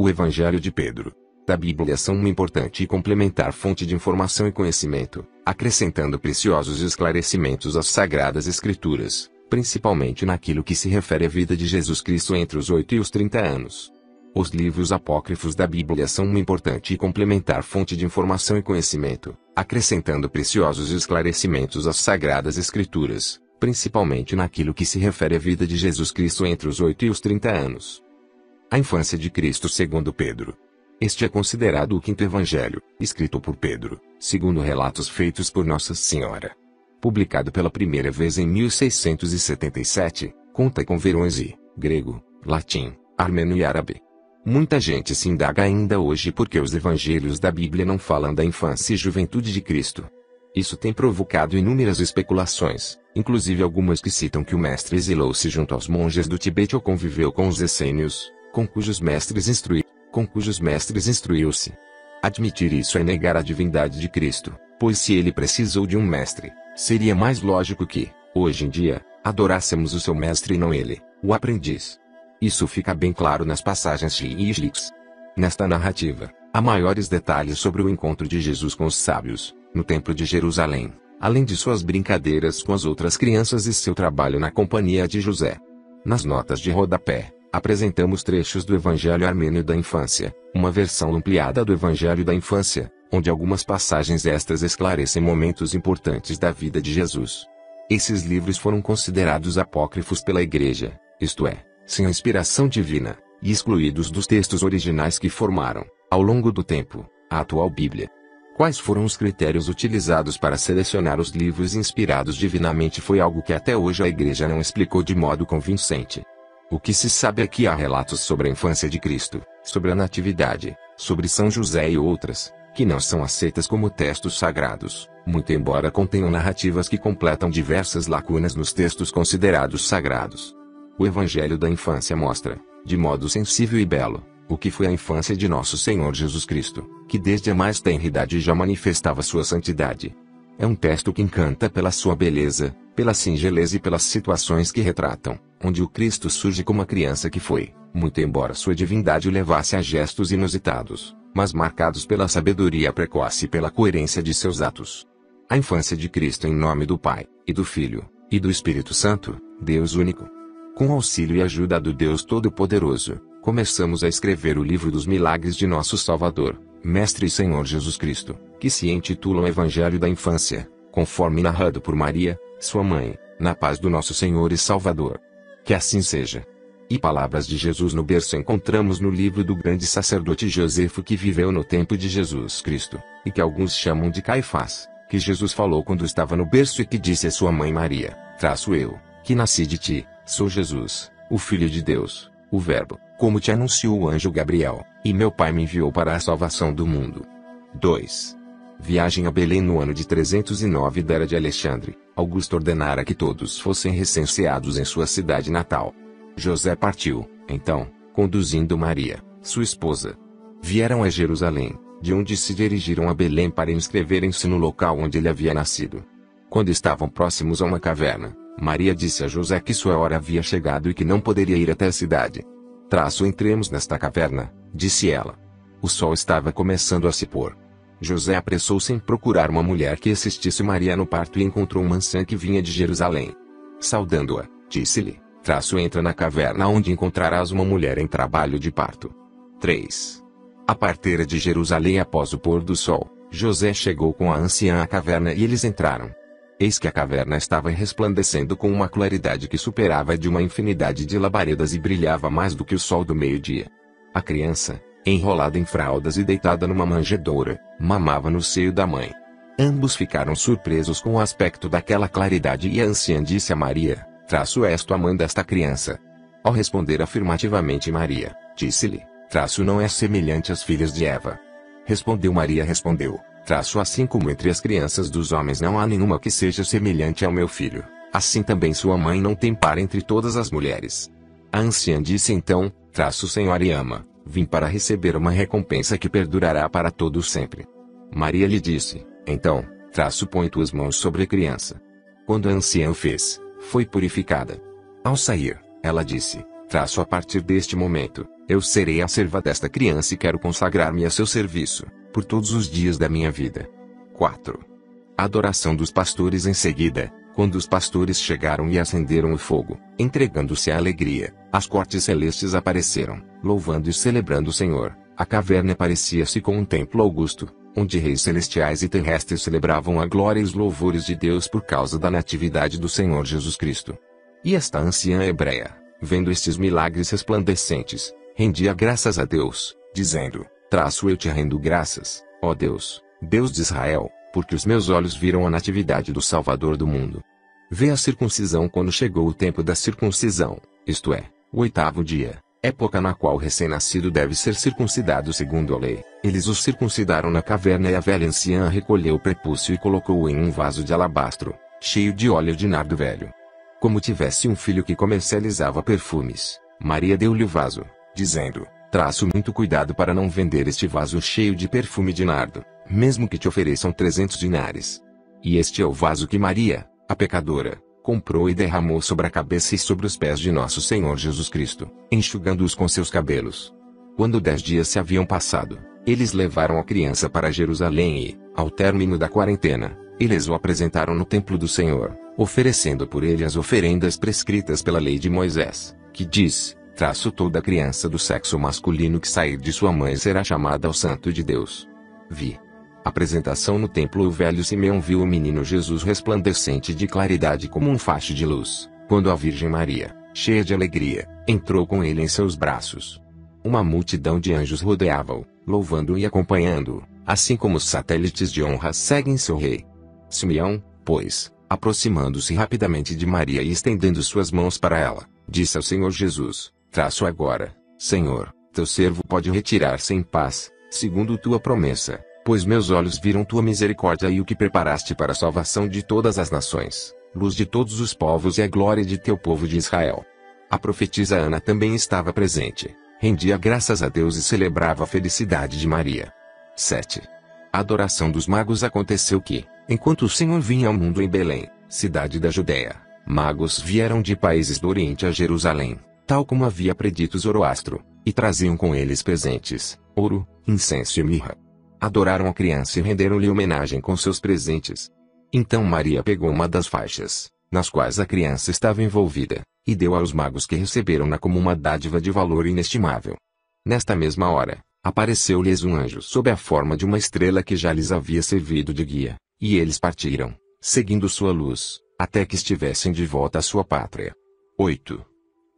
O Evangelho de Pedro da Bíblia são uma importante e complementar fonte de informação e conhecimento, acrescentando preciosos esclarecimentos às Sagradas Escrituras, principalmente naquilo que se refere à vida de Jesus Cristo entre os 8 e os 30 anos. Os livros apócrifos da Bíblia são uma importante e complementar fonte de informação e conhecimento, acrescentando preciosos esclarecimentos às Sagradas Escrituras, principalmente naquilo que se refere à vida de Jesus Cristo entre os 8 e os 30 anos. A infância de Cristo segundo Pedro. Este é considerado o quinto evangelho, escrito por Pedro, segundo relatos feitos por Nossa Senhora. Publicado pela primeira vez em 1677, conta com verões e grego, latim, armênio e árabe. Muita gente se indaga ainda hoje por que os evangelhos da Bíblia não falam da infância e juventude de Cristo. Isso tem provocado inúmeras especulações, inclusive algumas que citam que o mestre exilou-se junto aos monges do Tibete ou conviveu com os essênios, com cujos mestres instruiu-se. Admitir isso é negar a divindade de Cristo, pois se ele precisou de um mestre, seria mais lógico que, hoje em dia, adorássemos o seu mestre e não ele, o aprendiz. Isso fica bem claro nas passagens shíicas. Nesta narrativa, há maiores detalhes sobre o encontro de Jesus com os sábios, no Templo de Jerusalém, além de suas brincadeiras com as outras crianças e seu trabalho na companhia de José. Nas notas de rodapé, apresentamos trechos do Evangelho Armênio da Infância, uma versão ampliada do Evangelho da Infância, onde algumas passagens extras esclarecem momentos importantes da vida de Jesus. Esses livros foram considerados apócrifos pela Igreja, isto é, sem a inspiração divina, e excluídos dos textos originais que formaram, ao longo do tempo, a atual Bíblia. Quais foram os critérios utilizados para selecionar os livros inspirados divinamente foi algo que até hoje a Igreja não explicou de modo convincente. O que se sabe é que há relatos sobre a infância de Cristo, sobre a Natividade, sobre São José e outras, que não são aceitas como textos sagrados, muito embora contenham narrativas que completam diversas lacunas nos textos considerados sagrados. O Evangelho da Infância mostra, de modo sensível e belo, o que foi a infância de nosso Senhor Jesus Cristo, que desde a mais tenra idade já manifestava sua santidade. É um texto que encanta pela sua beleza, pela singeleza e pelas situações que retratam, onde o Cristo surge como a criança que foi, muito embora sua divindade o levasse a gestos inusitados, mas marcados pela sabedoria precoce e pela coerência de seus atos. A infância de Cristo em nome do Pai, e do Filho, e do Espírito Santo, Deus único. Com auxílio e ajuda do Deus Todo-Poderoso, começamos a escrever o livro dos milagres de nosso Salvador, Mestre e Senhor Jesus Cristo, que se intitula o Evangelho da Infância, conforme narrado por Maria, sua mãe, na paz do nosso Senhor e Salvador. Que assim seja. E palavras de Jesus no berço encontramos no livro do grande sacerdote Josefo que viveu no tempo de Jesus Cristo, e que alguns chamam de Caifás, que Jesus falou quando estava no berço e que disse a sua mãe Maria, eu, que nasci de ti, sou Jesus, o Filho de Deus, o Verbo, como te anunciou o anjo Gabriel, e meu Pai me enviou para a salvação do mundo. 2. Viagem a Belém no ano de 309 da era de Alexandre, Augusto ordenara que todos fossem recenseados em sua cidade natal. José partiu, então, conduzindo Maria, sua esposa. Vieram a Jerusalém, de onde se dirigiram a Belém para inscreverem-se no local onde ele havia nascido. Quando estavam próximos a uma caverna, Maria disse a José que sua hora havia chegado e que não poderia ir até a cidade. Entremos nesta caverna, disse ela. O sol estava começando a se pôr. José apressou-se em procurar uma mulher que assistisse Maria no parto e encontrou uma anciã que vinha de Jerusalém. Saudando-a, disse-lhe, entra na caverna onde encontrarás uma mulher em trabalho de parto. 3. A parteira de Jerusalém após o pôr do sol, José chegou com a anciã à caverna e eles entraram. Eis que a caverna estava resplandecendo com uma claridade que superava a de uma infinidade de labaredas e brilhava mais do que o sol do meio-dia. A criança, enrolada em fraldas e deitada numa manjedoura, mamava no seio da mãe. Ambos ficaram surpresos com o aspecto daquela claridade e a anciã disse a Maria, és tu a mãe desta criança? Ao responder afirmativamente Maria, disse-lhe, não é semelhante às filhas de Eva. Maria respondeu, assim como entre as crianças dos homens não há nenhuma que seja semelhante ao meu filho, assim também sua mãe não tem par entre todas as mulheres. A anciã disse então, o Senhor e ama, vim para receber uma recompensa que perdurará para todo sempre. Maria lhe disse, então, põe tuas mãos sobre a criança. Quando a anciã o fez, foi purificada. Ao sair, ela disse, A partir deste momento, eu serei a serva desta criança e quero consagrar-me a seu serviço, por todos os dias da minha vida. 4. Adoração dos pastores. Em seguida, quando os pastores chegaram e acenderam o fogo, entregando-se à alegria, as cortes celestes apareceram, louvando e celebrando o Senhor. A caverna parecia-se com um templo augusto, onde reis celestiais e terrestres celebravam a glória e os louvores de Deus por causa da natividade do Senhor Jesus Cristo. E esta anciã hebreia, vendo estes milagres resplandecentes, rendia graças a Deus, dizendo: eu te rendo graças, ó Deus, Deus de Israel, porque os meus olhos viram a natividade do Salvador do mundo. Vê a circuncisão. Quando chegou o tempo da circuncisão, isto é, o 8º dia, época na qual o recém-nascido deve ser circuncidado segundo a lei, eles o circuncidaram na caverna, e a velha anciã recolheu o prepúcio e colocou-o em um vaso de alabastro, cheio de óleo de nardo velho. Como tivesse um filho que comercializava perfumes, Maria deu-lhe o vaso, dizendo: muito cuidado para não vender este vaso cheio de perfume de nardo, mesmo que te ofereçam 300 dinares. E este é o vaso que Maria, a pecadora, comprou e derramou sobre a cabeça e sobre os pés de nosso Senhor Jesus Cristo, enxugando-os com seus cabelos. Quando 10 dias se haviam passado, eles levaram a criança para Jerusalém e, ao término da quarentena, eles o apresentaram no templo do Senhor, oferecendo por ele as oferendas prescritas pela lei de Moisés, que diz: toda criança do sexo masculino que sair de sua mãe será chamada ao Santo de Deus. Apresentação no templo. O velho Simeão viu o menino Jesus resplandecente de claridade como um facho de luz, quando a Virgem Maria, cheia de alegria, entrou com ele em seus braços. Uma multidão de anjos rodeava-o, louvando-o e acompanhando-o, assim como os satélites de honra seguem seu rei. Simeão, pois, aproximando-se rapidamente de Maria e estendendo suas mãos para ela, disse ao Senhor Jesus: agora, Senhor, teu servo pode retirar-se em paz, segundo tua promessa, pois meus olhos viram tua misericórdia e o que preparaste para a salvação de todas as nações, luz de todos os povos e a glória de teu povo de Israel. A profetisa Ana também estava presente, rendia graças a Deus e celebrava a felicidade de Maria. 7. A adoração dos magos. Aconteceu que, enquanto o Senhor vinha ao mundo em Belém, cidade da Judéia, magos vieram de países do Oriente a Jerusalém, tal como havia predito Zoroastro, e traziam com eles presentes, ouro, incenso e mirra. Adoraram a criança e renderam-lhe homenagem com seus presentes. Então Maria pegou uma das faixas, nas quais a criança estava envolvida, e deu aos magos, que receberam-na como uma dádiva de valor inestimável. Nesta mesma hora, apareceu-lhes um anjo sob a forma de uma estrela que já lhes havia servido de guia, e eles partiram, seguindo sua luz, até que estivessem de volta à sua pátria. 8.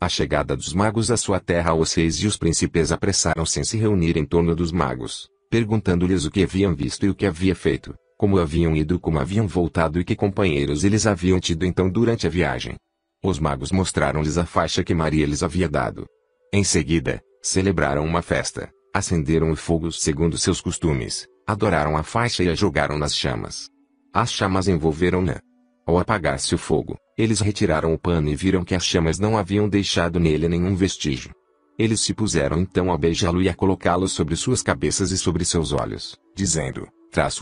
A chegada dos magos à sua terra. Os reis e os príncipes apressaram-se em se reunir em torno dos magos, perguntando-lhes o que haviam visto e o que havia feito, como haviam ido, como haviam voltado e que companheiros eles haviam tido então durante a viagem. Os magos mostraram-lhes a faixa que Maria lhes havia dado. Em seguida, celebraram uma festa, acenderam o fogo segundo seus costumes, adoraram a faixa e a jogaram nas chamas. As chamas envolveram-na. Ao apagar-se o fogo, eles retiraram o pano e viram que as chamas não haviam deixado nele nenhum vestígio. Eles se puseram então a beijá-lo e a colocá-lo sobre suas cabeças e sobre seus olhos, dizendo: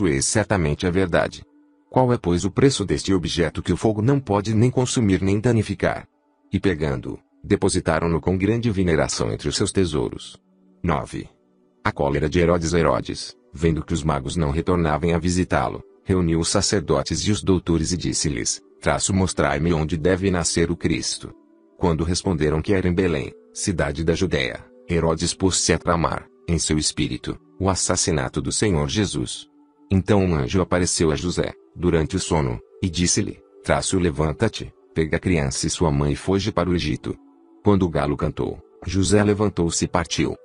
eis certamente a verdade. Qual é, pois, o preço deste objeto que o fogo não pode nem consumir nem danificar? E pegando-o, depositaram-no com grande veneração entre os seus tesouros. 9. A cólera de Herodes, vendo que os magos não retornavam a visitá-lo, reuniu os sacerdotes e os doutores e disse-lhes: mostrai-me onde deve nascer o Cristo. Quando responderam que era em Belém, cidade da Judéia, Herodes pôs-se a tramar, em seu espírito, o assassinato do Senhor Jesus. Então um anjo apareceu a José, durante o sono, e disse-lhe: levanta-te, pega a criança e sua mãe e foge para o Egito. Quando o galo cantou, José levantou-se e partiu.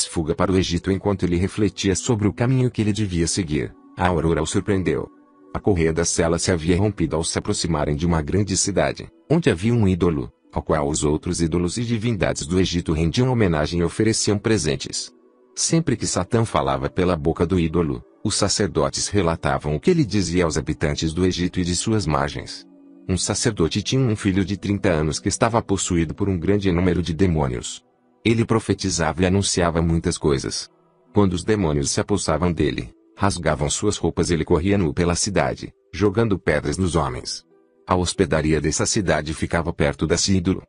Fuga para o Egito. Enquanto ele refletia sobre o caminho que ele devia seguir, a aurora o surpreendeu. A correia da cela se havia rompido ao se aproximarem de uma grande cidade, onde havia um ídolo, ao qual os outros ídolos e divindades do Egito rendiam homenagem e ofereciam presentes. Sempre que Satã falava pela boca do ídolo, os sacerdotes relatavam o que ele dizia aos habitantes do Egito e de suas margens. Um sacerdote tinha um filho de 30 anos que estava possuído por um grande número de demônios. Ele profetizava e anunciava muitas coisas. Quando os demônios se apossavam dele, rasgavam suas roupas e ele corria nu pela cidade, jogando pedras nos homens. A hospedaria dessa cidade ficava perto desse ídolo.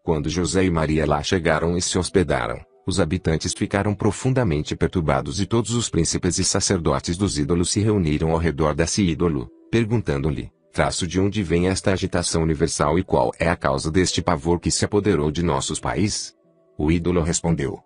Quando José e Maria lá chegaram e se hospedaram, os habitantes ficaram profundamente perturbados e todos os príncipes e sacerdotes dos ídolos se reuniram ao redor desse ídolo, perguntando-lhe, de onde vem esta agitação universal e qual é a causa deste pavor que se apoderou de nossos países? O ídolo respondeu,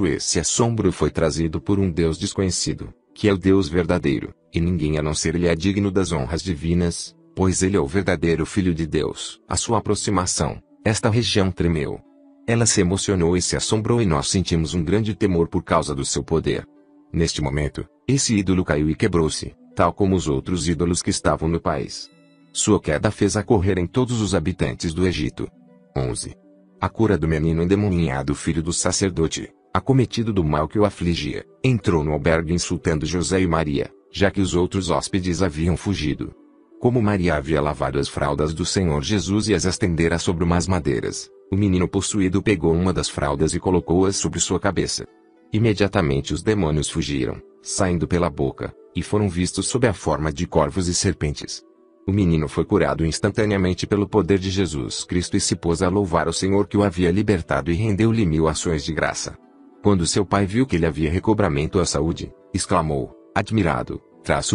esse assombro foi trazido por um Deus desconhecido, que é o Deus verdadeiro, e ninguém a não ser ele é digno das honras divinas, pois ele é o verdadeiro Filho de Deus. À sua aproximação, esta região tremeu. Ela se emocionou e se assombrou e nós sentimos um grande temor por causa do seu poder. Neste momento, esse ídolo caiu e quebrou-se, tal como os outros ídolos que estavam no país. Sua queda fez a correrem todos os habitantes do Egito. 11. A cura do menino endemoniado filho do sacerdote, acometido do mal que o afligia, entrou no albergue insultando José e Maria, já que os outros hóspedes haviam fugido. Como Maria havia lavado as fraldas do Senhor Jesus e as estendera sobre umas madeiras, o menino possuído pegou uma das fraldas e colocou-as sobre sua cabeça. Imediatamente os demônios fugiram, saindo pela boca, e foram vistos sob a forma de corvos e serpentes. O menino foi curado instantaneamente pelo poder de Jesus Cristo e se pôs a louvar o Senhor que o havia libertado e rendeu-lhe 1000 ações de graça. Quando seu pai viu que ele havia recobramento à saúde, exclamou, admirado,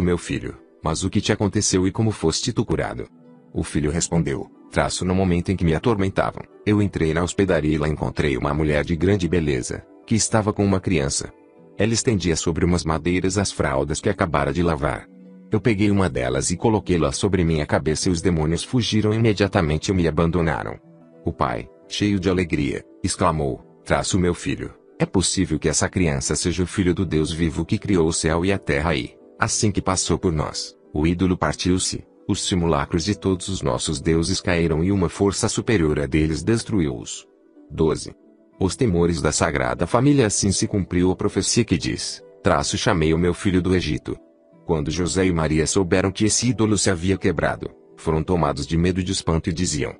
meu filho, mas o que te aconteceu e como foste tu curado? O filho respondeu, no momento em que me atormentavam, eu entrei na hospedaria e lá encontrei uma mulher de grande beleza, que estava com uma criança. Ela estendia sobre umas madeiras as fraldas que acabara de lavar. Eu peguei uma delas e coloquei-la sobre minha cabeça e os demônios fugiram imediatamente e me abandonaram. O pai, cheio de alegria, exclamou, meu filho, é possível que essa criança seja o filho do Deus vivo que criou o céu e a terra e, assim que passou por nós, o ídolo partiu-se, os simulacros de todos os nossos deuses caíram e uma força superior a deles destruiu-os. 12. Os temores da Sagrada Família. Assim se cumpriu a profecia que diz, chamei o meu filho do Egito. Quando José e Maria souberam que esse ídolo se havia quebrado, foram tomados de medo e de espanto e diziam,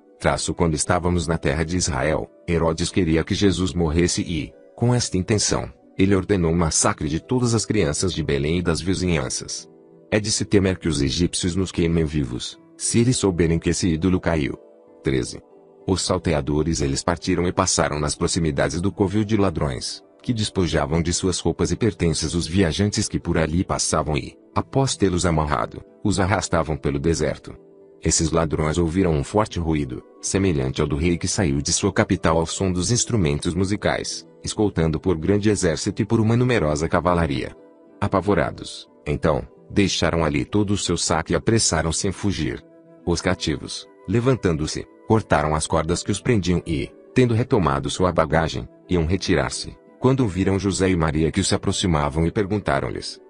quando estávamos na terra de Israel, Herodes queria que Jesus morresse e, com esta intenção, ele ordenou o massacre de todas as crianças de Belém e das vizinhanças. É de se temer que os egípcios nos queimem vivos, se eles souberem que esse ídolo caiu. 13. Os salteadores eles partiram e passaram nas proximidades do covil de ladrões, que despojavam de suas roupas e pertences os viajantes que por ali passavam e, após tê-los amarrado, os arrastavam pelo deserto. Esses ladrões ouviram um forte ruído, semelhante ao do rei que saiu de sua capital ao som dos instrumentos musicais, escoltando por grande exército e por uma numerosa cavalaria. Apavorados, então, deixaram ali todo o seu saco e apressaram-se em fugir. Os cativos, levantando-se, cortaram as cordas que os prendiam e, tendo retomado sua bagagem, iam retirar-se, quando viram José e Maria que se aproximavam e perguntaram-lhes,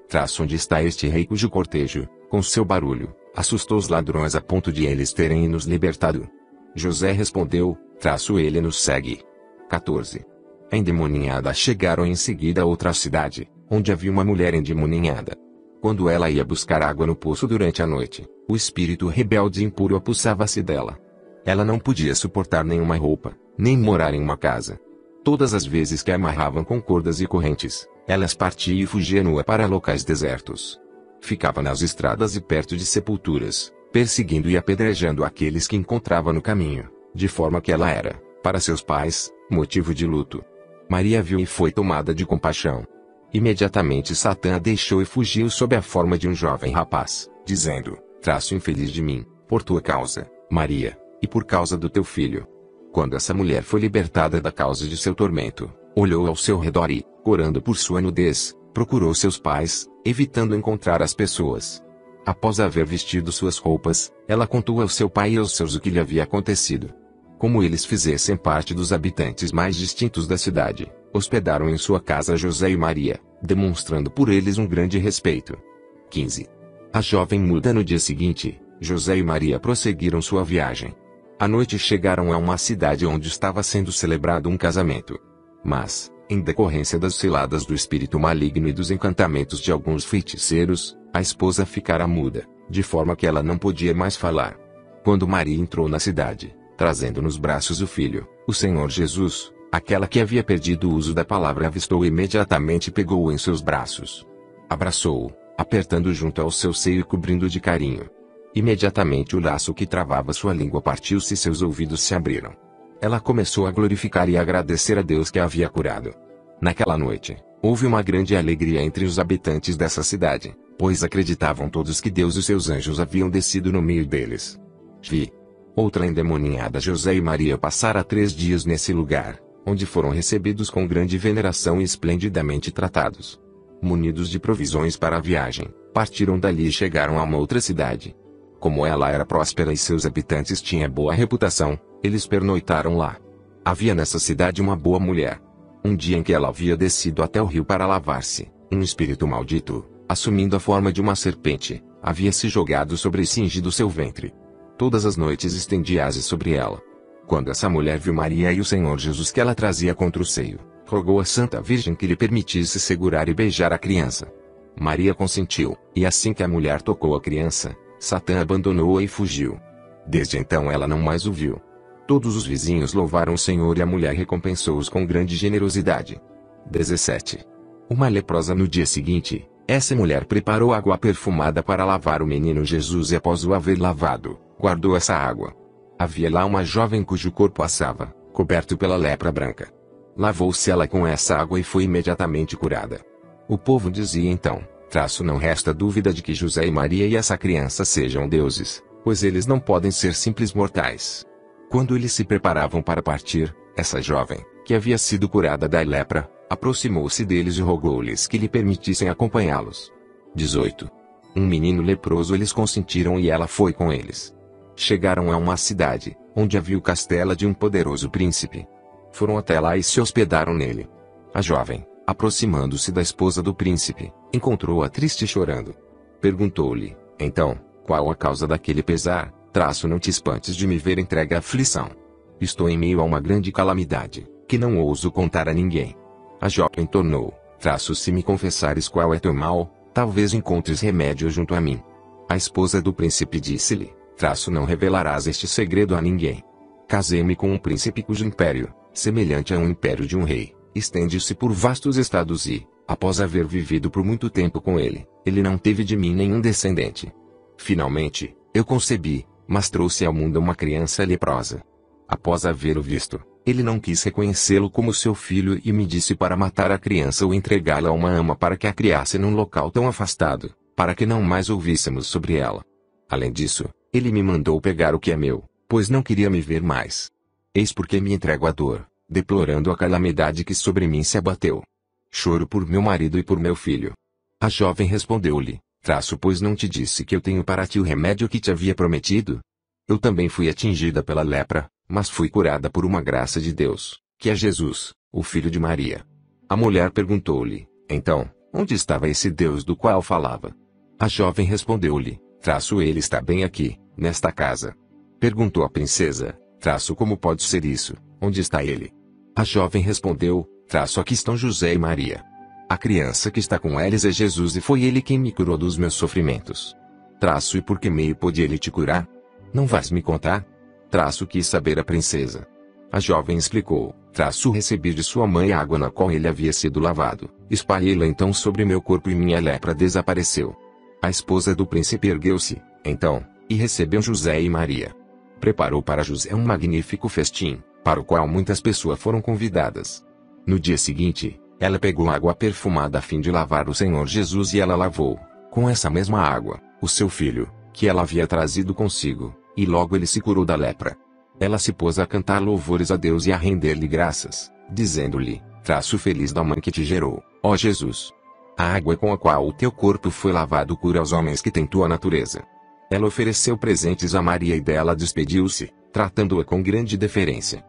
onde está este rei cujo cortejo, com seu barulho, assustou os ladrões a ponto de eles terem nos libertado? José respondeu, ele nos segue. 14. A endemoniada chegaram em seguida a outra cidade, onde havia uma mulher endemoniada. Quando ela ia buscar água no poço durante a noite, o espírito rebelde e impuro apossava-se dela. Ela não podia suportar nenhuma roupa, nem morar em uma casa. Todas as vezes que a amarravam com cordas e correntes, elas partia e fugia nua para locais desertos. Ficava nas estradas e perto de sepulturas, perseguindo e apedrejando aqueles que encontrava no caminho, de forma que ela era, para seus pais, motivo de luto. Maria viu e foi tomada de compaixão. Imediatamente Satã a deixou e fugiu sob a forma de um jovem rapaz, dizendo, infeliz de mim, por tua causa, Maria, e por causa do teu filho. Quando essa mulher foi libertada da causa de seu tormento, olhou ao seu redor e, corando por sua nudez, procurou seus pais, evitando encontrar as pessoas. Após haver vestido suas roupas, ela contou ao seu pai e aos seus o que lhe havia acontecido. Como eles fizessem parte dos habitantes mais distintos da cidade, hospedaram em sua casa José e Maria, demonstrando por eles um grande respeito. 15. A jovem muda. No dia seguinte, José e Maria prosseguiram sua viagem. À noite chegaram a uma cidade onde estava sendo celebrado um casamento. Mas, em decorrência das ciladas do espírito maligno e dos encantamentos de alguns feiticeiros, a esposa ficara muda, de forma que ela não podia mais falar. Quando Maria entrou na cidade, trazendo nos braços o filho, o Senhor Jesus, aquela que havia perdido o uso da palavra avistou e imediatamente pegou-o em seus braços. Abraçou-o, apertando junto ao seu seio e cobrindo de carinho. Imediatamente o laço que travava sua língua partiu-se e seus ouvidos se abriram. ela começou a glorificar e agradecer a Deus que a havia curado. Naquela noite, houve uma grande alegria entre os habitantes dessa cidade, pois acreditavam todos que Deus e seus anjos haviam descido no meio deles. Outra endemoniada, José e Maria, passara 3 dias nesse lugar, onde foram recebidos com grande veneração e esplendidamente tratados. Munidos de provisões para a viagem, partiram dali e chegaram a uma outra cidade. Como ela era próspera e seus habitantes tinham boa reputação, eles pernoitaram lá. Havia nessa cidade uma boa mulher. Um dia em que ela havia descido até o rio para lavar-se, um espírito maldito, assumindo a forma de uma serpente, havia se jogado sobre e cingido seu ventre. Todas as noites estendia ases sobre ela. Quando essa mulher viu Maria e o Senhor Jesus que ela trazia contra o seio, rogou à Santa Virgem que lhe permitisse segurar e beijar a criança. Maria consentiu, e assim que a mulher tocou a criança, Satã abandonou-a e fugiu. Desde então ela não mais o viu. Todos os vizinhos louvaram o Senhor e a mulher recompensou-os com grande generosidade. 17. Uma leprosa. No dia seguinte, essa mulher preparou água perfumada para lavar o menino Jesus e após o haver lavado, guardou essa água. Havia lá uma jovem cujo corpo assava, coberto pela lepra branca. Lavou-se ela com essa água e foi imediatamente curada. O povo dizia então, não resta dúvida de que José e Maria e essa criança sejam deuses, pois eles não podem ser simples mortais. Quando eles se preparavam para partir, essa jovem, que havia sido curada da lepra, aproximou-se deles e rogou-lhes que lhe permitissem acompanhá-los. 18. Um menino leproso eles consentiram e ela foi com eles. Chegaram a uma cidade, onde havia o castelo de um poderoso príncipe. Foram até lá e se hospedaram nele. A jovem, aproximando-se da esposa do príncipe, encontrou-a triste e chorando. Perguntou-lhe, então, qual a causa daquele pesar? Não te espantes de me ver entregue à aflição. Estou em meio a uma grande calamidade, que não ouso contar a ninguém. A jovem tornou, se me confessares qual é teu mal, talvez encontres remédio junto a mim. A esposa do príncipe disse-lhe, não revelarás este segredo a ninguém. Casei-me com um príncipe cujo império, semelhante a um império de um rei, estende-se por vastos estados e, após haver vivido por muito tempo com ele, ele não teve de mim nenhum descendente. Finalmente, eu concebi, mas trouxe ao mundo uma criança leprosa. Após havê-lo visto, ele não quis reconhecê-lo como seu filho e me disse para matar a criança ou entregá-la a uma ama para que a criasse num local tão afastado, para que não mais ouvíssemos sobre ela. Além disso, ele me mandou pegar o que é meu, pois não queria me ver mais. Eis porque me entrego à dor, deplorando a calamidade que sobre mim se abateu. Choro por meu marido e por meu filho. A jovem respondeu-lhe, pois não te disse que eu tenho para ti o remédio que te havia prometido? Eu também fui atingida pela lepra, mas fui curada por uma graça de Deus, que é Jesus, o filho de Maria. A mulher perguntou-lhe, então, onde estava esse Deus do qual falava? A jovem respondeu-lhe, ele está bem aqui, nesta casa. Perguntou a princesa, como pode ser isso, onde está ele? A jovem respondeu, aqui estão José e Maria. A criança que está com eles é Jesus e foi ele quem me curou dos meus sofrimentos. E por que meio pôde ele te curar? Não vais me contar? Quis saber a princesa. A jovem explicou, recebi de sua mãe a água na qual ele havia sido lavado, espalhei-la então sobre meu corpo e minha lepra desapareceu. A esposa do príncipe ergueu-se, então, e recebeu José e Maria. Preparou para José um magnífico festim, para o qual muitas pessoas foram convidadas. No dia seguinte, ela pegou água perfumada a fim de lavar o Senhor Jesus e ela lavou, com essa mesma água, o seu filho, que ela havia trazido consigo, e logo ele se curou da lepra. Ela se pôs a cantar louvores a Deus e a render-lhe graças, dizendo-lhe, feliz da mãe que te gerou, ó Jesus. A água com a qual o teu corpo foi lavado cura aos homens que têm tua natureza. Ela ofereceu presentes a Maria e dela despediu-se, tratando-a com grande deferência.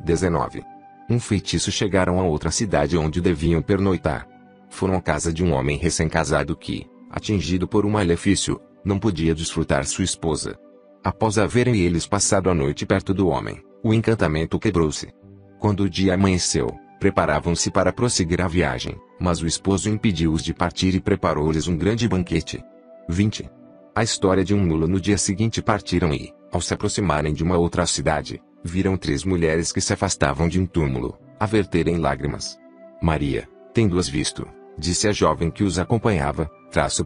19. Um feitiço. Chegaram a outra cidade onde deviam pernoitar. Foram à casa de um homem recém-casado que, atingido por um malefício, não podia desfrutar sua esposa. Após haverem eles passado a noite perto do homem, o encantamento quebrou-se. Quando o dia amanheceu, preparavam-se para prosseguir a viagem, mas o esposo impediu-os de partir e preparou-lhes um grande banquete. 20. A história de um mulo. No dia seguinte partiram e, ao se aproximarem de uma outra cidade, viram 3 mulheres que se afastavam de um túmulo, a verterem lágrimas. Maria, tendo-as visto, disse à jovem que os acompanhava,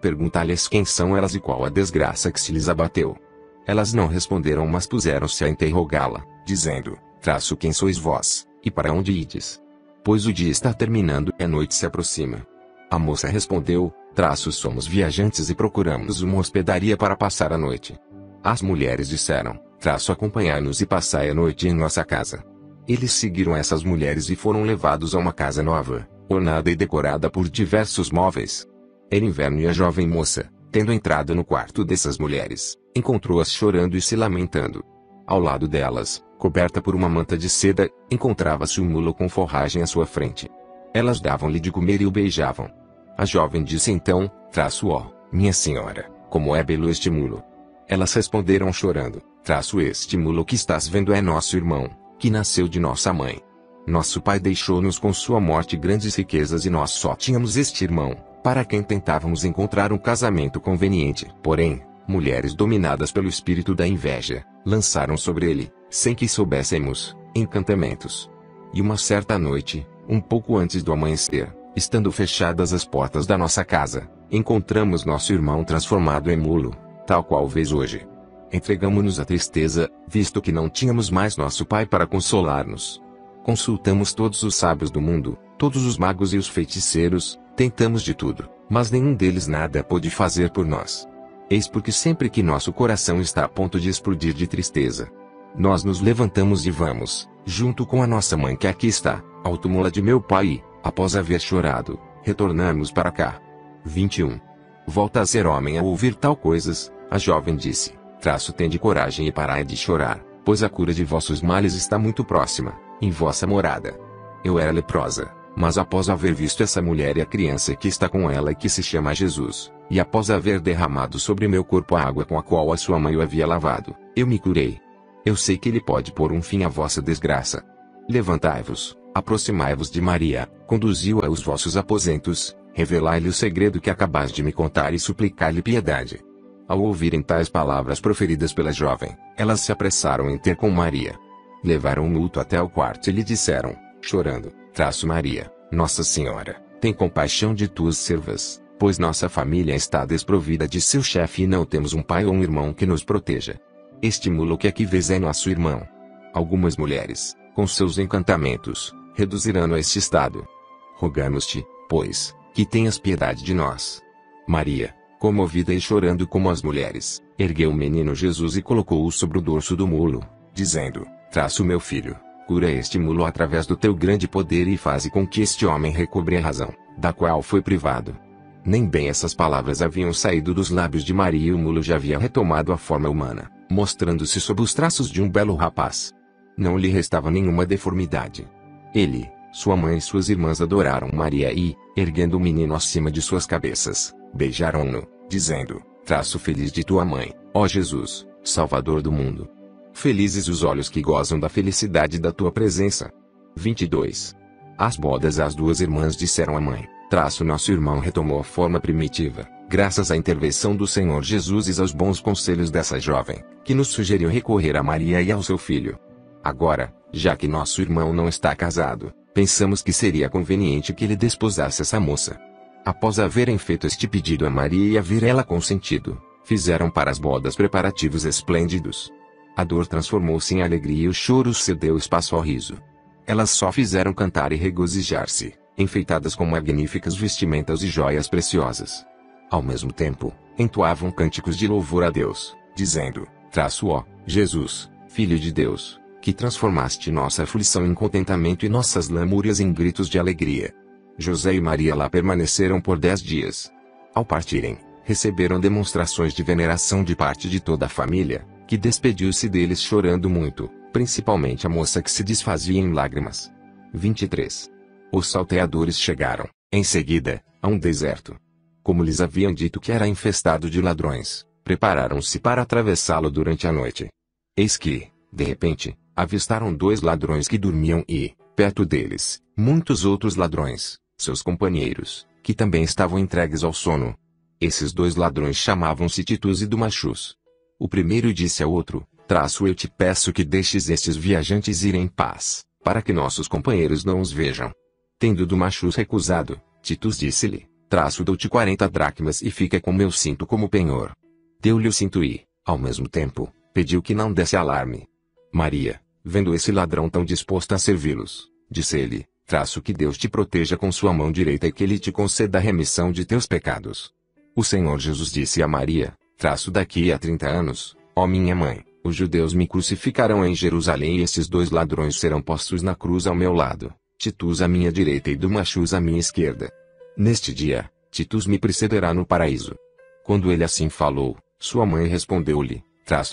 perguntar-lhes quem são elas e qual a desgraça que se lhes abateu. Elas não responderam mas puseram-se a interrogá-la, dizendo, Quem sois vós, e para onde ides? Pois o dia está terminando e a noite se aproxima. A moça respondeu, somos viajantes e procuramos uma hospedaria para passar a noite. As mulheres disseram, acompanhai-nos e passai a noite em nossa casa. Eles seguiram essas mulheres e foram levados a uma casa nova, ornada e decorada por diversos móveis. Era inverno e a jovem moça, tendo entrado no quarto dessas mulheres, encontrou-as chorando e se lamentando. Ao lado delas, coberta por uma manta de seda, encontrava-se um mulo com forragem à sua frente. Elas davam-lhe de comer e o beijavam. A jovem disse então, minha senhora, como é belo este mulo. Elas responderam chorando, este mulo que estás vendo é nosso irmão, que nasceu de nossa mãe. Nosso pai deixou-nos com sua morte grandes riquezas e nós só tínhamos este irmão, para quem tentávamos encontrar um casamento conveniente. Porém, mulheres dominadas pelo espírito da inveja, lançaram sobre ele, sem que soubéssemos, encantamentos. E uma certa noite, um pouco antes do amanhecer, estando fechadas as portas da nossa casa, encontramos nosso irmão transformado em mulo, tal qual vês hoje. Entregamo-nos à tristeza, visto que não tínhamos mais nosso pai para consolar-nos. Consultamos todos os sábios do mundo, todos os magos e os feiticeiros, tentamos de tudo, mas nenhum deles nada pôde fazer por nós. Eis porque sempre que nosso coração está a ponto de explodir de tristeza, nós nos levantamos e vamos, junto com a nossa mãe que aqui está, ao túmulo de meu pai e, após haver chorado, retornamos para cá. 21. Volta a ser homem ao ouvir tal coisas, a jovem disse, tende coragem e parai de chorar, pois a cura de vossos males está muito próxima, em vossa morada. Eu era leprosa, mas após haver visto essa mulher e a criança que está com ela e que se chama Jesus, e após haver derramado sobre meu corpo a água com a qual a sua mãe o havia lavado, eu me curei. Eu sei que ele pode pôr um fim à vossa desgraça. Levantai-vos, aproximai-vos de Maria, conduziu-a aos vossos aposentos, revelai-lhe o segredo que acabais de me contar e suplicai-lhe piedade. Ao ouvirem tais palavras proferidas pela jovem, elas se apressaram em ter com Maria. Levaram o multo até ao quarto e lhe disseram, chorando, Maria, Nossa Senhora, tem compaixão de tuas servas, pois nossa família está desprovida de seu chefe e não temos um pai ou um irmão que nos proteja. Este mulo que aqui vês é nosso irmão. Algumas mulheres, com seus encantamentos, reduzirão a este estado. Rogamos-te, pois, que tenhas piedade de nós. Maria, comovida e chorando como as mulheres, ergueu o menino Jesus e colocou-o sobre o dorso do mulo, dizendo, meu filho, cura este mulo através do teu grande poder e faze com que este homem recobre a razão, da qual foi privado. Nem bem essas palavras haviam saído dos lábios de Maria e o mulo já havia retomado a forma humana, mostrando-se sob os traços de um belo rapaz. Não lhe restava nenhuma deformidade. Ele, sua mãe e suas irmãs adoraram Maria e, erguendo o menino acima de suas cabeças, beijaram-no, dizendo, feliz de tua mãe, ó Jesus, Salvador do mundo. Felizes os olhos que gozam da felicidade da tua presença. 22. Às bodas as duas irmãs disseram à mãe, nosso irmão retomou a forma primitiva, graças à intervenção do Senhor Jesus e aos bons conselhos dessa jovem, que nos sugeriu recorrer a Maria e ao seu filho. Agora, já que nosso irmão não está casado, pensamos que seria conveniente que ele desposasse essa moça. Após haverem feito este pedido a Maria e haver ela consentido, fizeram para as bodas preparativos esplêndidos. A dor transformou-se em alegria e o choro cedeu espaço ao riso. Elas só fizeram cantar e regozijar-se, enfeitadas com magníficas vestimentas e joias preciosas. Ao mesmo tempo, entoavam cânticos de louvor a Deus, dizendo, ó Jesus, Filho de Deus, que transformaste nossa aflição em contentamento e nossas lamúrias em gritos de alegria. José e Maria lá permaneceram por 10 dias. Ao partirem, receberam demonstrações de veneração de parte de toda a família, que despediu-se deles chorando muito, principalmente a moça que se desfazia em lágrimas. 23. Os salteadores chegaram, em seguida, a um deserto. Como lhes haviam dito que era infestado de ladrões, prepararam-se para atravessá-lo durante a noite. Eis que, de repente, avistaram 2 ladrões que dormiam e, perto deles, muitos outros ladrões, seus companheiros, que também estavam entregues ao sono. Esses 2 ladrões chamavam-se Titus e Dumachus. O primeiro disse ao outro, eu te peço que deixes estes viajantes ir em paz, para que nossos companheiros não os vejam. Tendo Dumachus recusado, Titus disse-lhe, dou-te 40 dracmas e fica com meu cinto como penhor. Deu-lhe o cinto e, ao mesmo tempo, pediu que não desse alarme. Maria, Vendo esse ladrão tão disposto a servi-los, disse ele, que Deus te proteja com sua mão direita e que ele te conceda a remissão de teus pecados. O Senhor Jesus disse a Maria, daqui a 30 anos, ó minha mãe, os judeus me crucificarão em Jerusalém e estes dois ladrões serão postos na cruz ao meu lado, Titus à minha direita e Dumachus à minha esquerda. Neste dia, Titus me precederá no paraíso. Quando ele assim falou, sua mãe respondeu-lhe,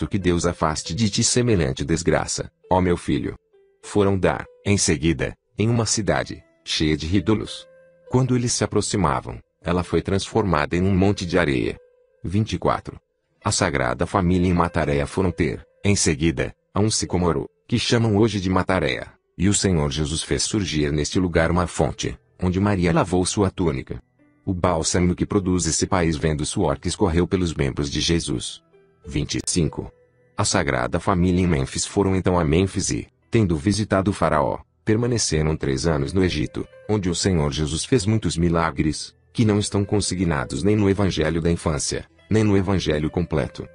que Deus afaste de ti semelhante desgraça, ó meu filho. Foram dar, em seguida, em uma cidade, cheia de ídolos. Quando eles se aproximavam, ela foi transformada em um monte de areia. 24. A Sagrada Família em Mataréia foram ter, em seguida, a um sicômoro, que chamam hoje de Mataréia, e o Senhor Jesus fez surgir neste lugar uma fonte, onde Maria lavou sua túnica. O bálsamo que produz esse país vendo o suor que escorreu pelos membros de Jesus. 25. A Sagrada Família em Mênfis foram então a Mênfis e, tendo visitado o faraó, permaneceram 3 anos no Egito, onde o Senhor Jesus fez muitos milagres, que não estão consignados nem no Evangelho da Infância, nem no Evangelho completo.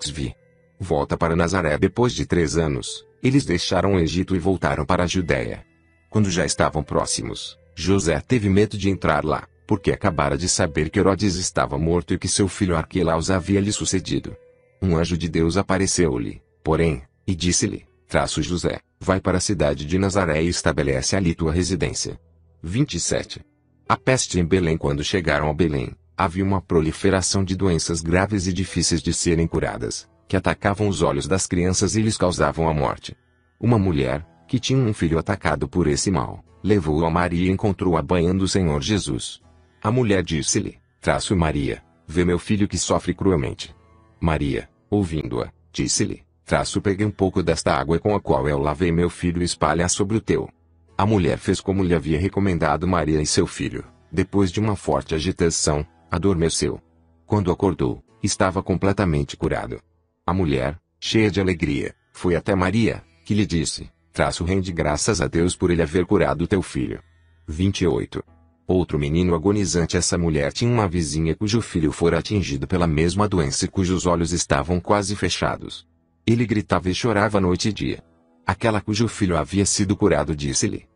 Xvi. Volta para Nazaré. Depois de 3 anos, eles deixaram o Egito e voltaram para a Judéia. Quando já estavam próximos, José teve medo de entrar lá, porque acabara de saber que Herodes estava morto e que seu filho Arquelaus havia lhe sucedido. Um anjo de Deus apareceu-lhe, porém, e disse-lhe, José, vai para a cidade de Nazaré e estabelece ali tua residência. 27. A peste em Belém. Quando chegaram a Belém, havia uma proliferação de doenças graves e difíceis de serem curadas, que atacavam os olhos das crianças e lhes causavam a morte. Uma mulher, que tinha um filho atacado por esse mal, levou-o a Maria e encontrou-a banhando o Senhor Jesus. A mulher disse-lhe, Maria, vê meu filho que sofre cruelmente. Maria, ouvindo-a, disse-lhe, pegue um pouco desta água com a qual eu lavei meu filho e espalhe-a sobre o teu. A mulher fez como lhe havia recomendado Maria e seu filho. Depois de uma forte agitação, adormeceu. Quando acordou, estava completamente curado. A mulher, cheia de alegria, foi até Maria, que lhe disse, rende graças a Deus por ele haver curado teu filho. 28. Outro menino agonizante. Essa mulher tinha uma vizinha cujo filho fora atingido pela mesma doença e cujos olhos estavam quase fechados. Ele gritava e chorava noite e dia. Aquela cujo filho havia sido curado disse-lhe,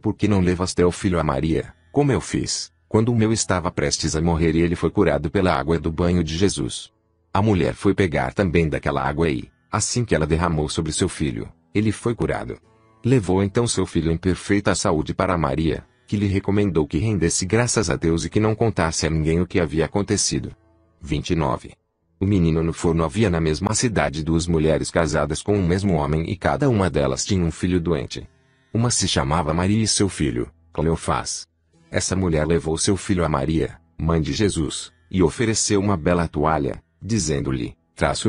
por que não levas teu filho a Maria, como eu fiz, quando o meu estava prestes a morrer e ele foi curado pela água do banho de Jesus. A mulher foi pegar também daquela água e, assim que ela derramou sobre seu filho, ele foi curado. Levou então seu filho em perfeita saúde para Maria, que lhe recomendou que rendesse graças a Deus e que não contasse a ninguém o que havia acontecido. 29. O menino no forno. Havia na mesma cidade 2 mulheres casadas com o mesmo homem e cada uma delas tinha um filho doente. Uma se chamava Maria e seu filho, Cleofás. Essa mulher levou seu filho a Maria, mãe de Jesus, e ofereceu uma bela toalha, dizendo-lhe,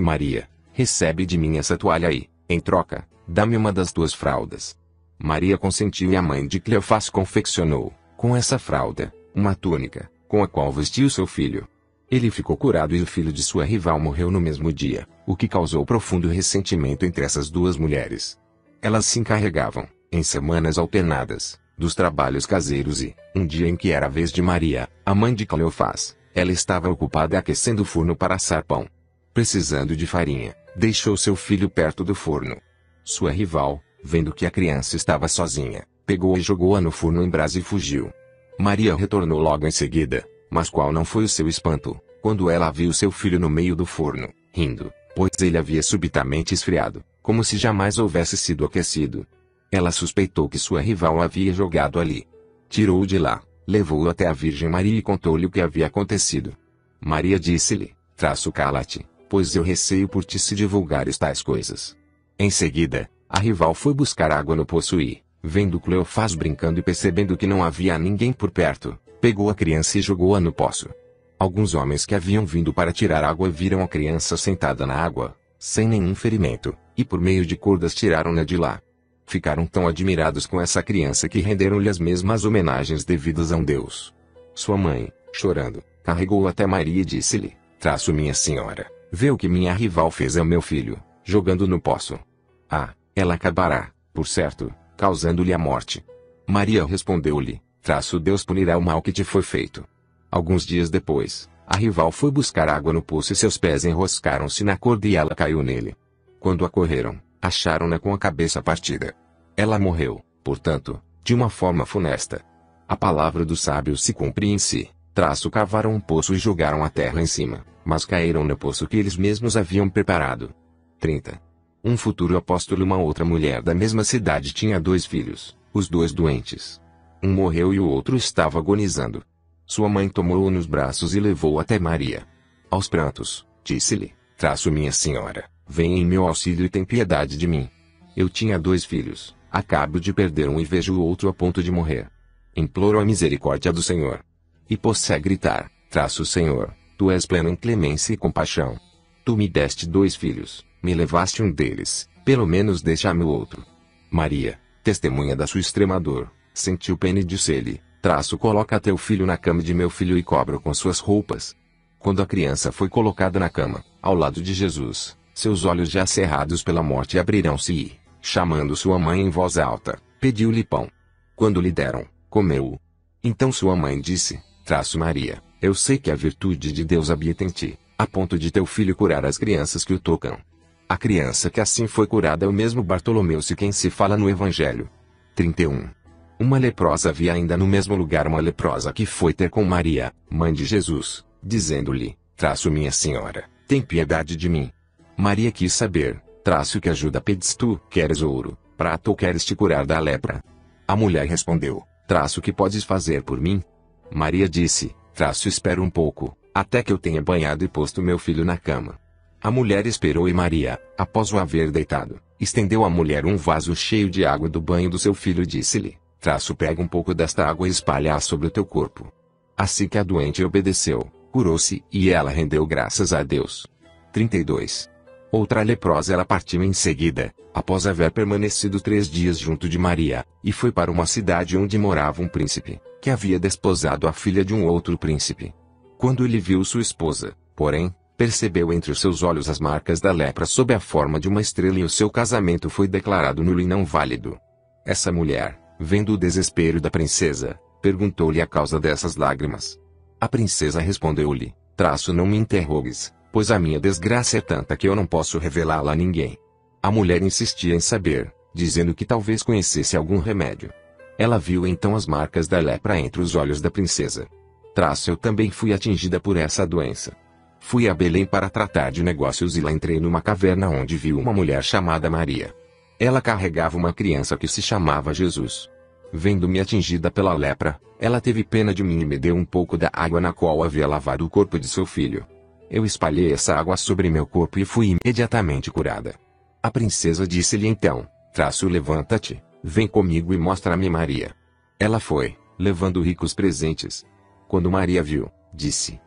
Maria, recebe de mim essa toalha e, em troca, dá-me uma das tuas fraldas. Maria consentiu e a mãe de Cleofás confeccionou, com essa fralda, uma túnica, com a qual vestiu seu filho. Ele ficou curado e o filho de sua rival morreu no mesmo dia, o que causou profundo ressentimento entre essas 2 mulheres. Elas se encarregavam, em semanas alternadas, dos trabalhos caseiros e, um dia em que era a vez de Maria, a mãe de Cleofás, ela estava ocupada aquecendo o forno para assar pão. Precisando de farinha, deixou seu filho perto do forno. Sua rival, vendo que a criança estava sozinha, pegou-a e jogou-a no forno em brasa e fugiu. Maria retornou logo em seguida, mas qual não foi o seu espanto, quando ela viu seu filho no meio do forno, rindo, pois ele havia subitamente esfriado, como se jamais houvesse sido aquecido. Ela suspeitou que sua rival o havia jogado ali. Tirou-o de lá, levou-o até a Virgem Maria e contou-lhe o que havia acontecido. Maria disse-lhe, cala-te, pois eu receio por ti se divulgares tais coisas. Em seguida, a rival foi buscar água no poço e, vendo Cleofás brincando e percebendo que não havia ninguém por perto, pegou a criança e jogou-a no poço. Alguns homens que haviam vindo para tirar água viram a criança sentada na água, sem nenhum ferimento, e por meio de cordas tiraram-na de lá. Ficaram tão admirados com essa criança que renderam-lhe as mesmas homenagens devidas a um Deus. Sua mãe, chorando, carregou-o até Maria e disse-lhe, minha senhora, vê o que minha rival fez ao meu filho, jogando no poço. Ela acabará, por certo, causando-lhe a morte. Maria respondeu-lhe, Deus punirá o mal que te foi feito. Alguns dias depois, a rival foi buscar água no poço e seus pés enroscaram-se na corda e ela caiu nele. Quando acorreram, Acharam-na com a cabeça partida. Ela morreu, portanto, de uma forma funesta. A palavra do sábio se cumpre em si. Cavaram um poço e jogaram a terra em cima, mas caíram no poço que eles mesmos haviam preparado. 30. Um futuro apóstolo e uma outra mulher da mesma cidade tinha 2 filhos, os 2 doentes. Um morreu e o outro estava agonizando. Sua mãe tomou-o nos braços e levou-o até Maria. Aos prantos, disse-lhe: minha senhora, venha em meu auxílio e tem piedade de mim. Eu tinha 2 filhos, acabo de perder um e vejo o outro a ponto de morrer. Imploro a misericórdia do Senhor. E pôs-se a gritar: Senhor, tu és pleno em clemência e compaixão. Tu me deste 2 filhos, me levaste um deles, pelo menos deixa-me o outro. Maria, testemunha da sua extrema dor, sentiu pena e disse-lhe: coloca teu filho na cama de meu filho e cobre-o com suas roupas. Quando a criança foi colocada na cama, ao lado de Jesus, seus olhos já cerrados pela morte abriram-se e, chamando sua mãe em voz alta, pediu-lhe pão. Quando lhe deram, comeu-o. Então sua mãe disse: Maria, eu sei que a virtude de Deus habita em ti, a ponto de teu filho curar as crianças que o tocam. A criança que assim foi curada é o mesmo Bartolomeu quem se fala no Evangelho. 31. Uma leprosa havia ainda no mesmo lugar uma leprosa que foi ter com Maria, mãe de Jesus, dizendo-lhe: minha senhora, tem piedade de mim. Maria quis saber: que ajuda pedes tu? Queres ouro, prata ou queres te curar da lepra? A mulher respondeu: o que podes fazer por mim? Maria disse: espera um pouco, até que eu tenha banhado e posto meu filho na cama. A mulher esperou e Maria, após o haver deitado, estendeu à mulher um vaso cheio de água do banho do seu filho e disse-lhe: pega um pouco desta água e espalha-a sobre o teu corpo. Assim que a doente obedeceu, curou-se e ela rendeu graças a Deus. 32. Outra leprosa ela partiu em seguida, após haver permanecido 3 dias junto de Maria, e foi para uma cidade onde morava um príncipe, que havia desposado a filha de um outro príncipe. Quando ele viu sua esposa, porém, percebeu entre os seus olhos as marcas da lepra sob a forma de uma estrela e o seu casamento foi declarado nulo e não válido. Essa mulher, vendo o desespero da princesa, perguntou-lhe a causa dessas lágrimas. A princesa respondeu-lhe: não me interrogues, pois a minha desgraça é tanta que eu não posso revelá-la a ninguém. A mulher insistia em saber, dizendo que talvez conhecesse algum remédio. Ela viu então as marcas da lepra entre os olhos da princesa. Eu também fui atingida por essa doença. Fui a Belém para tratar de negócios e lá entrei numa caverna onde vi uma mulher chamada Maria. Ela carregava uma criança que se chamava Jesus. Vendo-me atingida pela lepra, ela teve pena de mim e me deu um pouco da água na qual havia lavado o corpo de seu filho. Eu espalhei essa água sobre meu corpo e fui imediatamente curada. A princesa disse-lhe então: levanta-te, vem comigo e mostra-me Maria. Ela foi, levando ricos presentes. Quando Maria viu, disse: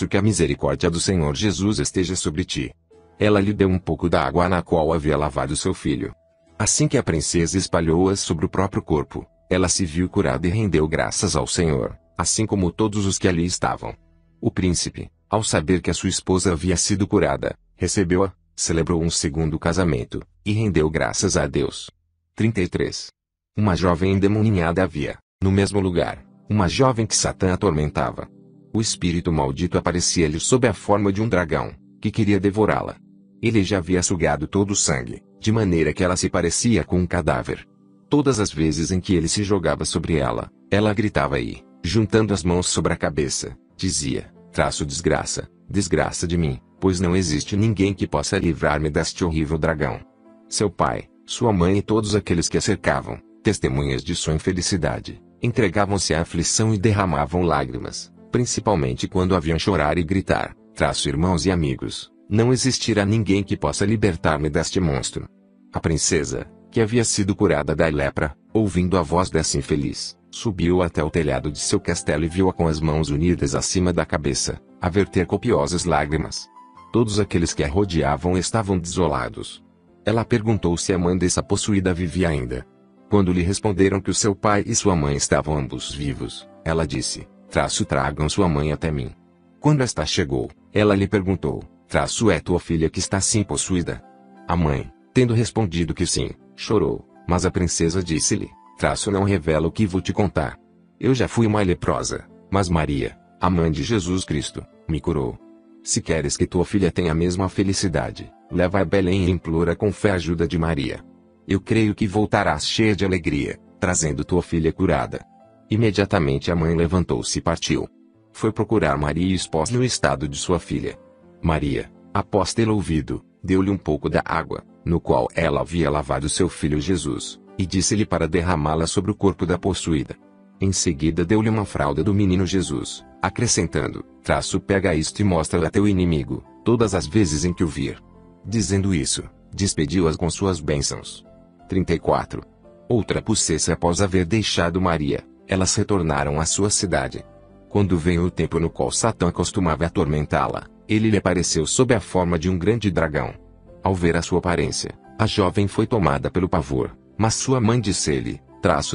que a misericórdia do Senhor Jesus esteja sobre ti. Ela lhe deu um pouco da água na qual havia lavado seu filho. Assim que a princesa espalhou-as sobre o próprio corpo, ela se viu curada e rendeu graças ao Senhor, assim como todos os que ali estavam. O príncipe, ao saber que a sua esposa havia sido curada, recebeu-a, celebrou um segundo casamento, e rendeu graças a Deus. 33. Uma jovem endemoninhada havia, no mesmo lugar, uma jovem que Satã atormentava. O espírito maldito aparecia-lhe sob a forma de um dragão, que queria devorá-la. Ele já havia sugado todo o sangue, de maneira que ela se parecia com um cadáver. Todas as vezes em que ele se jogava sobre ela, ela gritava e, juntando as mãos sobre a cabeça, dizia: desgraça, desgraça de mim, pois não existe ninguém que possa livrar-me deste horrível dragão. Seu pai, sua mãe e todos aqueles que a cercavam, testemunhas de sua infelicidade, entregavam-se à aflição e derramavam lágrimas, principalmente quando haviam chorar e gritar: irmãos e amigos, não existirá ninguém que possa libertar-me deste monstro. A princesa, que havia sido curada da lepra, ouvindo a voz dessa infeliz, subiu até o telhado de seu castelo e viu-a com as mãos unidas acima da cabeça, a verter copiosas lágrimas. Todos aqueles que a rodeavam estavam desolados. Ela perguntou se a mãe dessa possuída vivia ainda. Quando lhe responderam que o seu pai e sua mãe estavam ambos vivos, ela disse: tragam sua mãe até mim. Quando esta chegou, ela lhe perguntou: é tua filha que está assim possuída? A mãe, tendo respondido que sim, chorou, mas a princesa disse-lhe: não revela o que vou te contar. Eu já fui uma leprosa, mas Maria, a mãe de Jesus Cristo, me curou. Se queres que tua filha tenha a mesma felicidade, leva a Belém e implora com fé a ajuda de Maria. Eu creio que voltarás cheia de alegria, trazendo tua filha curada. Imediatamente a mãe levantou-se e partiu. Foi procurar Maria e expôs-lhe o estado de sua filha. Maria, após tê-la ouvido, deu-lhe um pouco da água, no qual ela havia lavado seu filho Jesus, e disse-lhe para derramá-la sobre o corpo da possuída. Em seguida deu-lhe uma fralda do menino Jesus, acrescentando, pega isto e mostra-a a teu inimigo, todas as vezes em que o vir. Dizendo isso, despediu-as com suas bênçãos. 34. Outra possessa após haver deixado Maria, elas retornaram à sua cidade. Quando veio o tempo no qual Satã costumava atormentá-la, ele lhe apareceu sob a forma de um grande dragão. Ao ver a sua aparência, a jovem foi tomada pelo pavor, mas sua mãe disse-lhe,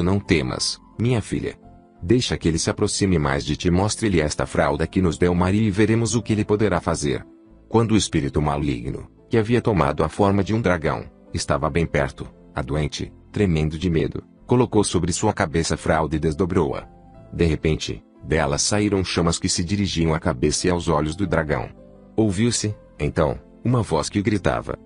não temas, minha filha. Deixa que ele se aproxime mais de ti e mostre-lhe esta fralda que nos deu Maria e veremos o que ele poderá fazer. Quando o espírito maligno, que havia tomado a forma de um dragão, estava bem perto, a doente, tremendo de medo, colocou sobre sua cabeça a fralda e desdobrou-a. De repente, dela saíram chamas que se dirigiam à cabeça e aos olhos do dragão. Ouviu-se, então, uma voz que gritava,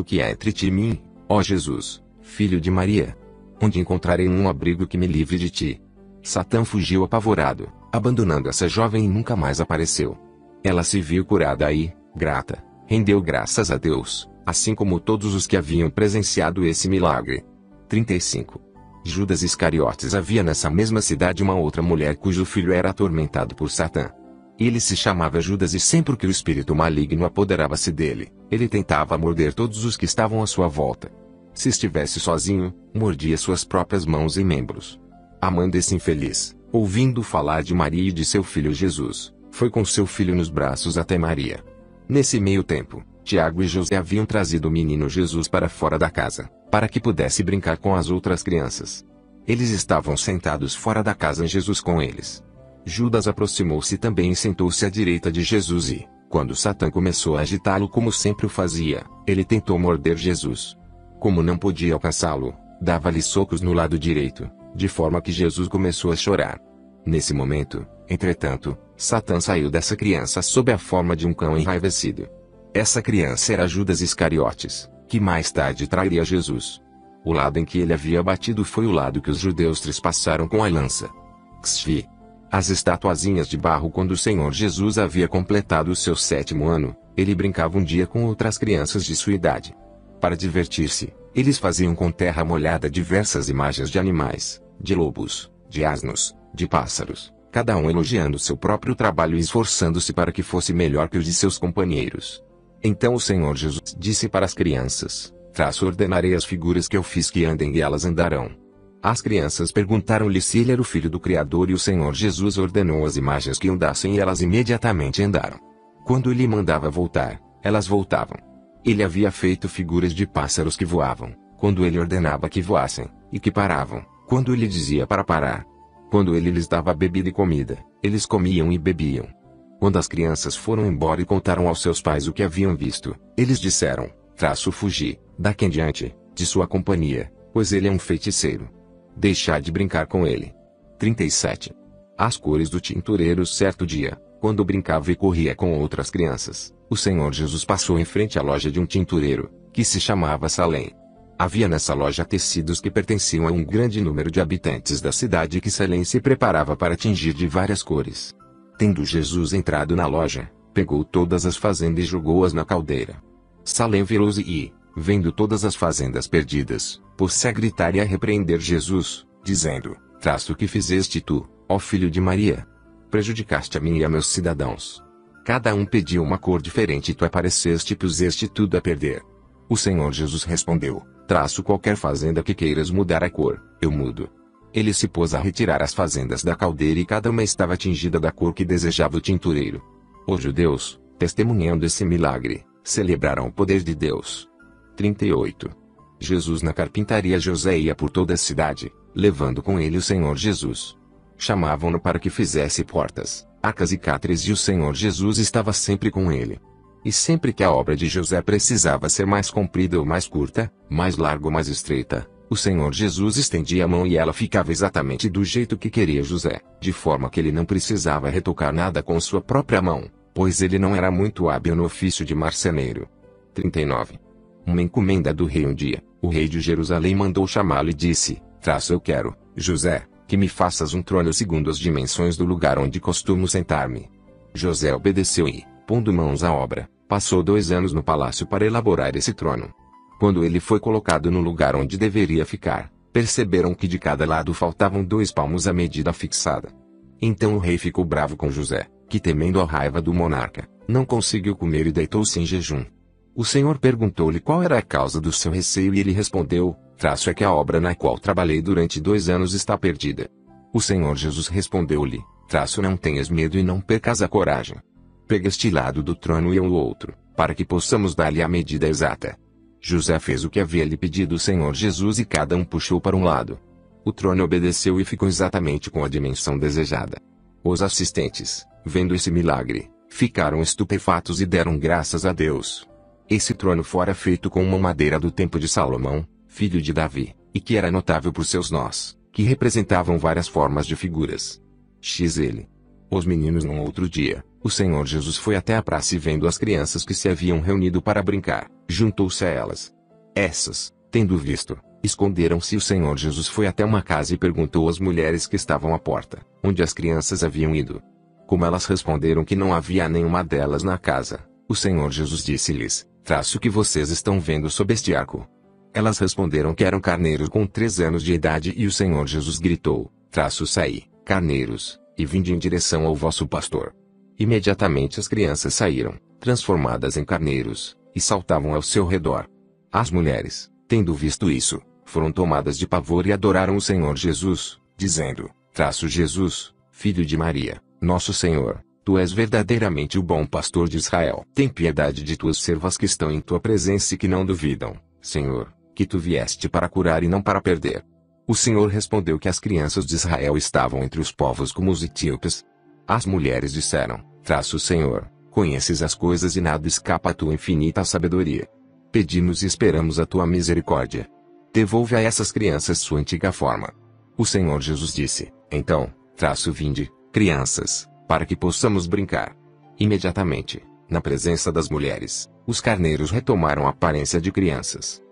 que há entre ti e mim, ó Jesus, filho de Maria? Onde encontrarei um abrigo que me livre de ti? Satã fugiu apavorado, abandonando essa jovem e nunca mais apareceu. Ela se viu curada e, grata, rendeu graças a Deus, assim como todos os que haviam presenciado esse milagre. 35. Judas Iscariotes. Havia nessa mesma cidade uma outra mulher cujo filho era atormentado por Satã. Ele se chamava Judas e sempre que o espírito maligno apoderava-se dele, ele tentava morder todos os que estavam à sua volta. Se estivesse sozinho, mordia suas próprias mãos e membros. A mãe desse infeliz, ouvindo falar de Maria e de seu filho Jesus, foi com seu filho nos braços até Maria. Nesse meio tempo, Tiago e José haviam trazido o menino Jesus para fora da casa, para que pudesse brincar com as outras crianças. Eles estavam sentados fora da casa e Jesus com eles. Judas aproximou-se também e sentou-se à direita de Jesus e, quando Satã começou a agitá-lo como sempre o fazia, ele tentou morder Jesus. Como não podia alcançá-lo, dava-lhe socos no lado direito, de forma que Jesus começou a chorar. Nesse momento, entretanto, Satã saiu dessa criança sob a forma de um cão enraivecido. Essa criança era Judas Iscariotes, que mais tarde trairia Jesus. O lado em que ele havia batido foi o lado que os judeus trespassaram com a lança. Xvi. As estatuazinhas de barro. Quando o Senhor Jesus havia completado o seu 7º ano, ele brincava um dia com outras crianças de sua idade. Para divertir-se, eles faziam com terra molhada diversas imagens de animais, de lobos, de asnos, de pássaros, cada um elogiando seu próprio trabalho e esforçando-se para que fosse melhor que o de seus companheiros. Então o Senhor Jesus disse para as crianças, ordenarei as figuras que eu fiz que andem e elas andarão. As crianças perguntaram-lhe se ele era o filho do Criador e o Senhor Jesus ordenou as imagens que andassem e elas imediatamente andaram. Quando ele mandava voltar, elas voltavam. Ele havia feito figuras de pássaros que voavam, quando ele ordenava que voassem, e que paravam, quando ele dizia para parar. Quando ele lhes dava bebida e comida, eles comiam e bebiam. Quando as crianças foram embora e contaram aos seus pais o que haviam visto, eles disseram, fugir, daqui em diante, de sua companhia, pois ele é um feiticeiro. Deixai de brincar com ele. 37. As cores do tintureiro. Certo dia, quando brincava e corria com outras crianças, o Senhor Jesus passou em frente à loja de um tintureiro, que se chamava Salém. Havia nessa loja tecidos que pertenciam a um grande número de habitantes da cidade que Salém se preparava para tingir de várias cores. Tendo Jesus entrado na loja, pegou todas as fazendas e jogou-as na caldeira. Salém virou-se e, vendo todas as fazendas perdidas, pôs-se a gritar e a repreender Jesus, dizendo, o que fizeste tu, ó filho de Maria? Prejudicaste a mim e a meus cidadãos. Cada um pediu uma cor diferente e tu apareceste e puseste tudo a perder. O Senhor Jesus respondeu, qualquer fazenda que queiras mudar a cor, eu mudo. Ele se pôs a retirar as fazendas da caldeira e cada uma estava tingida da cor que desejava o tintureiro. Os judeus, testemunhando esse milagre, celebraram o poder de Deus. 38. Jesus na carpintaria. José ia por toda a cidade, levando com ele o Senhor Jesus. Chamavam-no para que fizesse portas, arcas e cátares e o Senhor Jesus estava sempre com ele. E sempre que a obra de José precisava ser mais comprida ou mais curta, mais larga ou mais estreita, o Senhor Jesus estendia a mão e ela ficava exatamente do jeito que queria José, de forma que ele não precisava retocar nada com sua própria mão, pois ele não era muito hábil no ofício de marceneiro. 39. Uma encomenda do rei. Um dia, o rei de Jerusalém mandou chamá-lo e disse: Eu quero, José, que me faças um trono segundo as dimensões do lugar onde costumo sentar-me. José obedeceu e, pondo mãos à obra, passou 2 anos no palácio para elaborar esse trono. Quando ele foi colocado no lugar onde deveria ficar, perceberam que de cada lado faltavam 2 palmos à medida fixada. Então o rei ficou bravo com José, que, temendo a raiva do monarca, não conseguiu comer e deitou-se em jejum. O Senhor perguntou-lhe qual era a causa do seu receio e ele respondeu: É que a obra na qual trabalhei durante 2 anos está perdida. O Senhor Jesus respondeu-lhe: Não tenhas medo e não percas a coragem. Pega este lado do trono e eu o outro, para que possamos dar-lhe a medida exata. José fez o que havia lhe pedido o Senhor Jesus e cada um puxou para um lado. O trono obedeceu e ficou exatamente com a dimensão desejada. Os assistentes, vendo esse milagre, ficaram estupefatos e deram graças a Deus. Esse trono fora feito com uma madeira do tempo de Salomão, filho de Davi, e que era notável por seus nós, que representavam várias formas de figuras. XL. Os meninos. Num outro dia, o Senhor Jesus foi até a praça e, vendo as crianças que se haviam reunido para brincar, juntou-se a elas. Essas, tendo visto, esconderam-se. O Senhor Jesus foi até uma casa e perguntou às mulheres que estavam à porta, onde as crianças haviam ido. Como elas responderam que não havia nenhuma delas na casa, o Senhor Jesus disse-lhes: O que vocês estão vendo sob este arco? Elas responderam que eram carneiros com 3 anos de idade e o Senhor Jesus gritou: Saí, carneiros, e vinde em direção ao vosso pastor. Imediatamente as crianças saíram, transformadas em carneiros, e saltavam ao seu redor. As mulheres, tendo visto isso, foram tomadas de pavor e adoraram o Senhor Jesus, dizendo: Jesus, filho de Maria, nosso Senhor, tu és verdadeiramente o bom pastor de Israel. Tem piedade de tuas servas que estão em tua presença e que não duvidam, Senhor, que tu vieste para curar e não para perder. O Senhor respondeu que as crianças de Israel estavam entre os povos como os etíopes. As mulheres disseram: Senhor, conheces as coisas e nada escapa à tua infinita sabedoria. Pedimos e esperamos a tua misericórdia. Devolve a essas crianças sua antiga forma. O Senhor Jesus disse: Então, vinde, crianças, para que possamos brincar. Imediatamente, na presença das mulheres, os carneiros retomaram a aparência de crianças.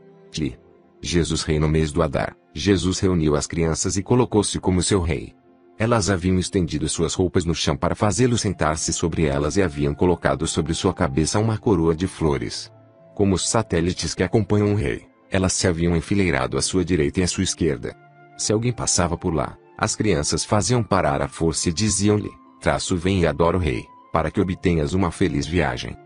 Jesus rei. No mês do Adar, Jesus reuniu as crianças e colocou-se como seu rei. Elas haviam estendido suas roupas no chão para fazê-lo sentar-se sobre elas e haviam colocado sobre sua cabeça uma coroa de flores. Como os satélites que acompanham um rei, elas se haviam enfileirado à sua direita e à sua esquerda. Se alguém passava por lá, as crianças faziam parar à força e diziam-lhe: Vem e adora o rei, para que obtenhas uma feliz viagem.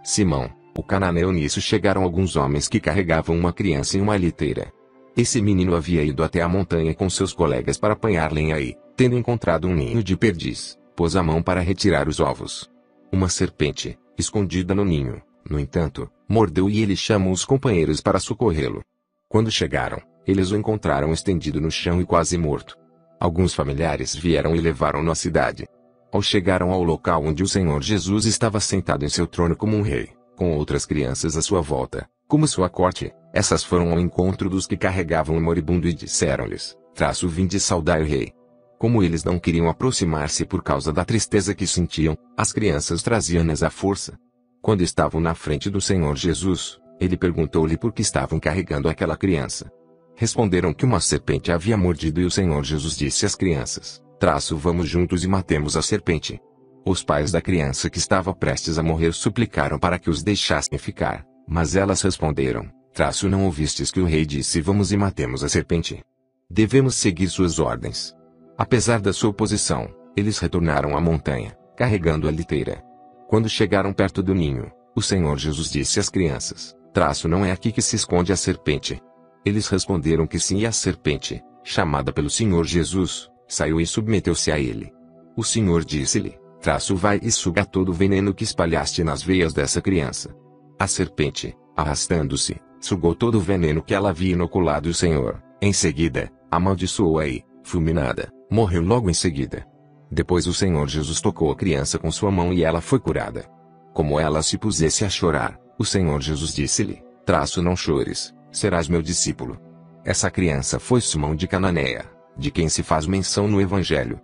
Simão, o cananeu. Nisso chegaram alguns homens que carregavam uma criança em uma liteira. Esse menino havia ido até a montanha com seus colegas para apanhar lenha e, tendo encontrado um ninho de perdiz, pôs a mão para retirar os ovos. Uma serpente, escondida no ninho, no entanto, mordeu e ele chamou os companheiros para socorrê-lo. Quando chegaram, eles o encontraram estendido no chão e quase morto. Alguns familiares vieram e levaram-no à cidade. Ao chegaram ao local onde o Senhor Jesus estava sentado em seu trono como um rei, com outras crianças à sua volta, como sua corte, essas foram ao encontro dos que carregavam o moribundo e disseram-lhes: Vinde saudar o rei. Como eles não queriam aproximar-se por causa da tristeza que sentiam, as crianças traziam-nas à força. Quando estavam na frente do Senhor Jesus, ele perguntou-lhe por que estavam carregando aquela criança. Responderam que uma serpente havia mordido e o Senhor Jesus disse às crianças: Vamos juntos e matemos a serpente. Os pais da criança que estava prestes a morrer suplicaram para que os deixassem ficar, mas elas responderam: Não ouvistes que o rei disse: Vamos e matemos a serpente? Devemos seguir suas ordens. Apesar da sua oposição, eles retornaram à montanha, carregando a liteira. Quando chegaram perto do ninho, o Senhor Jesus disse às crianças: Não é aqui que se esconde a serpente. Eles responderam que sim, e a serpente, chamada pelo Senhor Jesus, saiu e submeteu-se a ele. O Senhor disse-lhe: Vai e suga todo o veneno que espalhaste nas veias dessa criança. A serpente, arrastando-se, sugou todo o veneno que ela havia inoculado e o Senhor, em seguida, amaldiçoou-a e, fulminada, morreu logo em seguida. Depois o Senhor Jesus tocou a criança com sua mão e ela foi curada. Como ela se pusesse a chorar, o Senhor Jesus disse-lhe: Não chores, serás meu discípulo. Essa criança foi Simão de Cananeia, de quem se faz menção no Evangelho.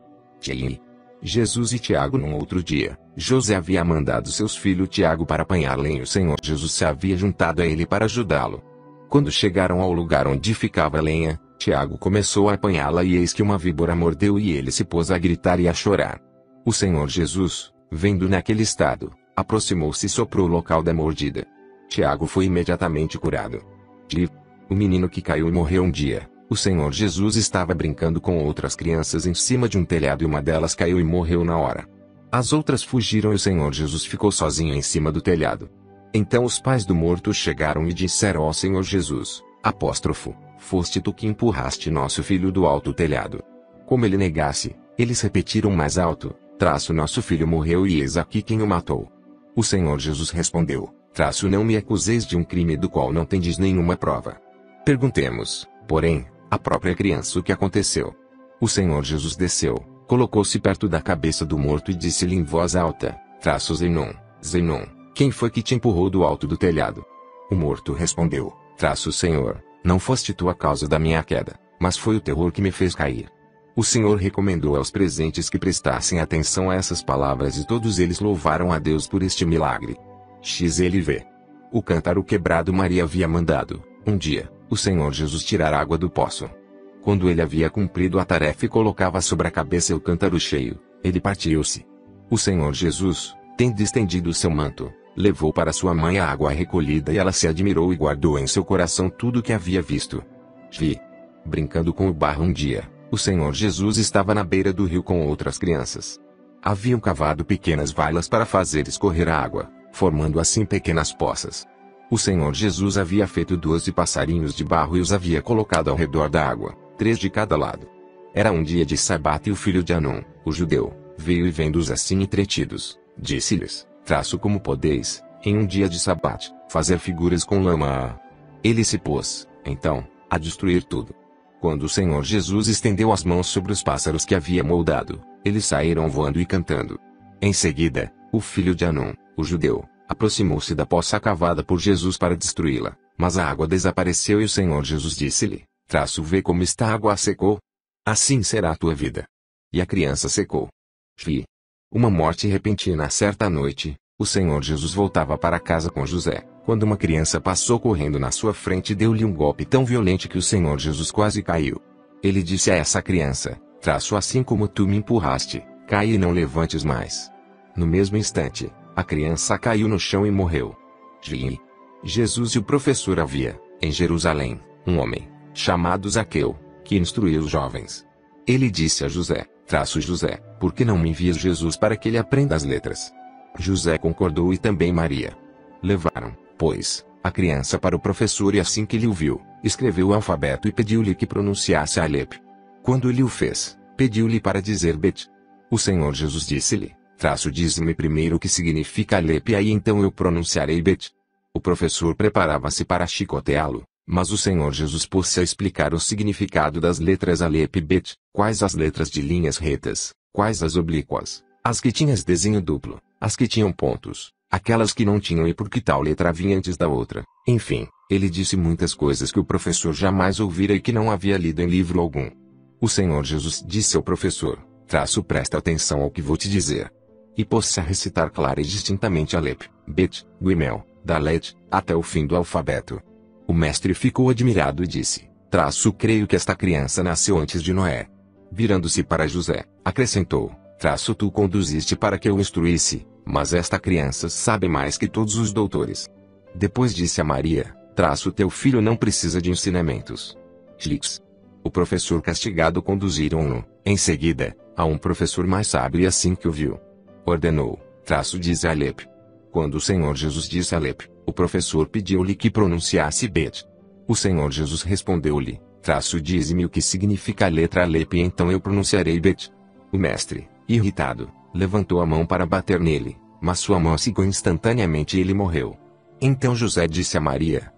Jesus e Tiago. Num outro dia, José havia mandado seus filhos Tiago para apanhar lenha. O Senhor Jesus se havia juntado a ele para ajudá-lo. Quando chegaram ao lugar onde ficava a lenha, Tiago começou a apanhá-la e eis que uma víbora mordeu e ele se pôs a gritar e a chorar. O Senhor Jesus, vendo naquele estado, aproximou-se e soprou o local da mordida. Tiago foi imediatamente curado. O menino que caiu e morreu um dia. O Senhor Jesus estava brincando com outras crianças em cima de um telhado e uma delas caiu e morreu na hora. As outras fugiram e o Senhor Jesus ficou sozinho em cima do telhado. Então os pais do morto chegaram e disseram ao Senhor Jesus, foste tu que empurraste nosso filho do alto telhado. Como ele negasse, eles repetiram mais alto, nosso filho morreu e eis aqui quem o matou. O Senhor Jesus respondeu, não me acuseis de um crime do qual não tendes nenhuma prova. Perguntemos, porém, à própria criança o que aconteceu. O Senhor Jesus desceu, colocou-se perto da cabeça do morto e disse-lhe em voz alta, Zenon, quem foi que te empurrou do alto do telhado? O morto respondeu, Senhor, não foste tu a causa da minha queda, mas foi o terror que me fez cair. O Senhor recomendou aos presentes que prestassem atenção a essas palavras e todos eles louvaram a Deus por este milagre. XLV. O cântaro quebrado. Maria havia mandado, um dia, o Senhor Jesus tirar água do poço. Quando ele havia cumprido a tarefa e colocava sobre a cabeça o cântaro cheio, ele partiu-se. O Senhor Jesus, tendo estendido o seu manto, levou para sua mãe a água recolhida e ela se admirou e guardou em seu coração tudo o que havia visto. Brincando com o barro um dia, o Senhor Jesus estava na beira do rio com outras crianças. Haviam cavado pequenas valas para fazer escorrer a água, formando assim pequenas poças. O Senhor Jesus havia feito 12 passarinhos de barro e os havia colocado ao redor da água, 3 de cada lado. Era um dia de sabate e o filho de Anon, o judeu, veio e vendo-os assim entretidos, disse-lhes, como podeis, em um dia de sabate, fazer figuras com lama? Ele se pôs, então, a destruir tudo. Quando o Senhor Jesus estendeu as mãos sobre os pássaros que havia moldado, eles saíram voando e cantando. Em seguida, o filho de Anon, o judeu, aproximou-se da poça cavada por Jesus para destruí-la, mas a água desapareceu e o Senhor Jesus disse-lhe, vê como esta água secou? Assim será a tua vida. E a criança secou. Uma morte repentina. Certa noite, o Senhor Jesus voltava para casa com José, quando uma criança passou correndo na sua frente e deu-lhe um golpe tão violento que o Senhor Jesus quase caiu. Ele disse a essa criança, assim como tu me empurraste, cai e não levantes mais. No mesmo instante, a criança caiu no chão e morreu. Jesus e o professor. Havia, em Jerusalém, um homem, chamado Zaqueu, que instruía os jovens. Ele disse a José, José, por que não me envias Jesus para que ele aprenda as letras? José concordou e também Maria. Levaram, pois, a criança para o professor e assim que ele o viu, escreveu o alfabeto e pediu-lhe que pronunciasse a Alep. Quando ele o fez, pediu-lhe para dizer Bet. O Senhor Jesus disse-lhe, dize-me primeiro o que significa Alep e aí então eu pronunciarei Bet. O professor preparava-se para chicoteá-lo, mas o Senhor Jesus pôs-se a explicar o significado das letras Alep e Bet, quais as letras de linhas retas, quais as oblíquas, as que tinham desenho duplo, as que tinham pontos, aquelas que não tinham e por que tal letra vinha antes da outra. Enfim, ele disse muitas coisas que o professor jamais ouvira e que não havia lido em livro algum. O Senhor Jesus disse ao professor, presta atenção ao que vou te dizer. E pôs-se a recitar clara e distintamente Alep, Bet, Guimel, Dalet, até o fim do alfabeto. O mestre ficou admirado e disse, creio que esta criança nasceu antes de Noé. Virando-se para José, acrescentou, tu conduziste para que eu instruísse, mas esta criança sabe mais que todos os doutores. Depois disse a Maria, teu filho não precisa de ensinamentos. O professor castigado conduziram-no, em seguida, a um professor mais sábio e assim que o viu, ordenou, dize Alep. Quando o Senhor Jesus disse Alep, o professor pediu-lhe que pronunciasse Bet. O Senhor Jesus respondeu-lhe, dize-me o que significa a letra Alep e então eu pronunciarei Bet. O mestre, irritado, levantou a mão para bater nele, mas sua mão secou instantaneamente e ele morreu. Então José disse a Maria,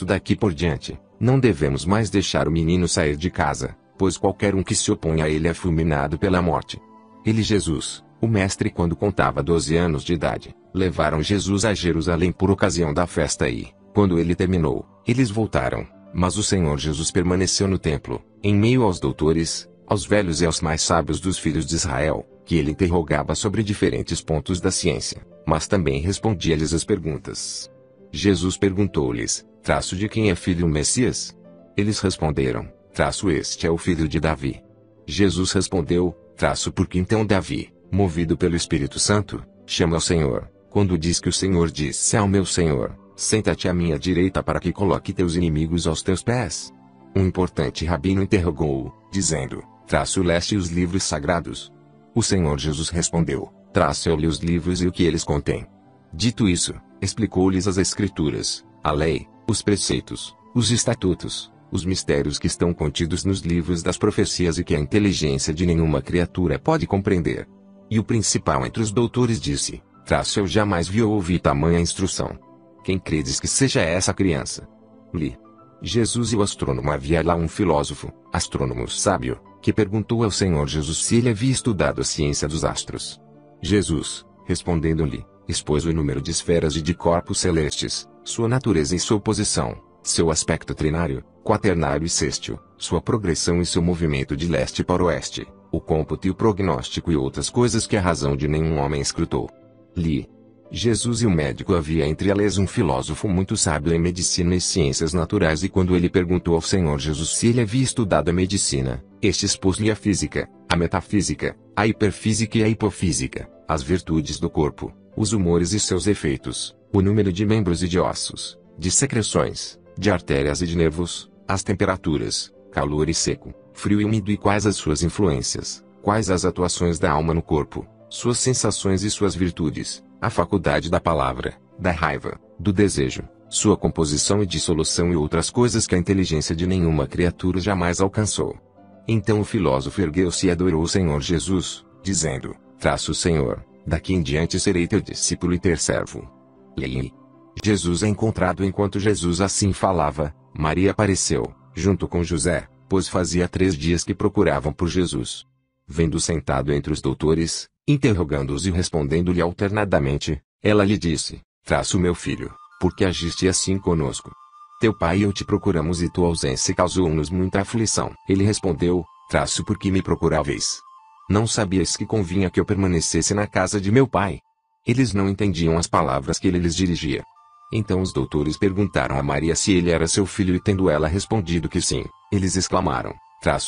daqui por diante, não devemos mais deixar o menino sair de casa, pois qualquer um que se opõe a ele é fulminado pela morte. Ele Jesus, o mestre quando contava 12 anos de idade, levaram Jesus a Jerusalém por ocasião da festa e, quando ele terminou, eles voltaram, mas o Senhor Jesus permaneceu no templo, em meio aos doutores, aos velhos e aos mais sábios dos filhos de Israel, que ele interrogava sobre diferentes pontos da ciência, mas também respondia-lhes as perguntas. Jesus perguntou-lhes: de quem é filho o Messias? Eles responderam: este é o filho de Davi. Jesus respondeu: por que então Davi, movido pelo Espírito Santo, chama ao Senhor, quando diz que o Senhor disse ao meu Senhor: senta-te à minha direita para que coloque teus inimigos aos teus pés? Um importante rabino interrogou-o, dizendo: leste os livros sagrados? O Senhor Jesus respondeu: eu li os livros e o que eles contêm. Dito isso, explicou-lhes as Escrituras, a lei, os preceitos, os estatutos, os mistérios que estão contidos nos livros das profecias e que a inteligência de nenhuma criatura pode compreender. E o principal entre os doutores disse: eu jamais vi ou ouvi tamanha instrução. Quem credes que seja essa criança? Li. Jesus e o astrônomo. Havia lá um filósofo, astrônomo sábio, que perguntou ao Senhor Jesus se ele havia estudado a ciência dos astros. Jesus, respondendo-lhe, expôs o número de esferas e de corpos celestes, sua natureza e sua posição, seu aspecto trinário, quaternário e sextil, sua progressão e seu movimento de leste para oeste, o cômputo e o prognóstico e outras coisas que a razão de nenhum homem escrutou. Li. Jesus e o médico. Havia entre eles um filósofo muito sábio em medicina e ciências naturais, e quando ele perguntou ao Senhor Jesus se ele havia estudado a medicina, este expôs-lhe a física, a metafísica, a hiperfísica e a hipofísica, as virtudes do corpo, os humores e seus efeitos, o número de membros e de ossos, de secreções, de artérias e de nervos, as temperaturas, calor e seco, frio e úmido e quais as suas influências, quais as atuações da alma no corpo, suas sensações e suas virtudes, a faculdade da palavra, da raiva, do desejo, sua composição e dissolução e outras coisas que a inteligência de nenhuma criatura jamais alcançou. Então o filósofo ergueu-se e adorou o Senhor Jesus, dizendo: Senhor, daqui em diante serei teu discípulo e teu servo. Lei. Jesus é encontrado. Enquanto Jesus assim falava, Maria apareceu, junto com José, pois fazia 3 dias que procuravam por Jesus. Vendo sentado entre os doutores, interrogando-os e respondendo-lhe alternadamente, ela lhe disse: meu filho, por que agiste assim conosco? Teu pai e eu te procuramos e tua ausência causou-nos muita aflição. Ele respondeu: por que me procuráveis? Não sabias que convinha que eu permanecesse na casa de meu pai? Eles não entendiam as palavras que ele lhes dirigia. Então os doutores perguntaram a Maria se ele era seu filho, e tendo ela respondido que sim, eles exclamaram: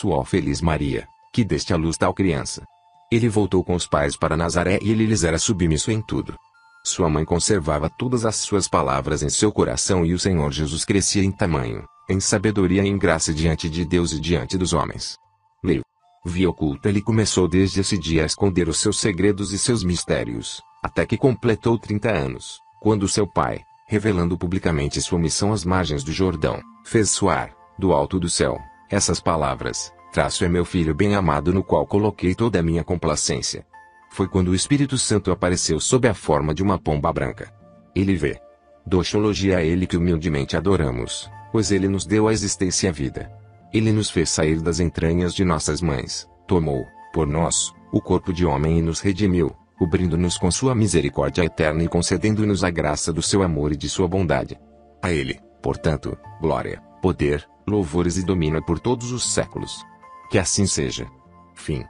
ó feliz Maria, que deste à luz tal criança. Ele voltou com os pais para Nazaré e ele lhes era submisso em tudo. Sua mãe conservava todas as suas palavras em seu coração, e o Senhor Jesus crescia em tamanho, em sabedoria e em graça diante de Deus e diante dos homens. Leio. Via oculta. Ele começou desde esse dia a esconder os seus segredos e seus mistérios, até que completou 30 anos, quando seu pai, revelando publicamente sua missão às margens do Jordão, fez soar, do alto do céu, essas palavras: é meu filho bem-amado, no qual coloquei toda a minha complacência. Foi quando o Espírito Santo apareceu sob a forma de uma pomba branca. Ele vê. Doxologia a ele que humildemente adoramos, pois ele nos deu a existência e a vida. Ele nos fez sair das entranhas de nossas mães, tomou, por nós, o corpo de homem e nos redimiu, cobrindo-nos com sua misericórdia eterna e concedendo-nos a graça do seu amor e de sua bondade. A ele, portanto, glória, poder, louvores e domínio por todos os séculos. Que assim seja. Fim.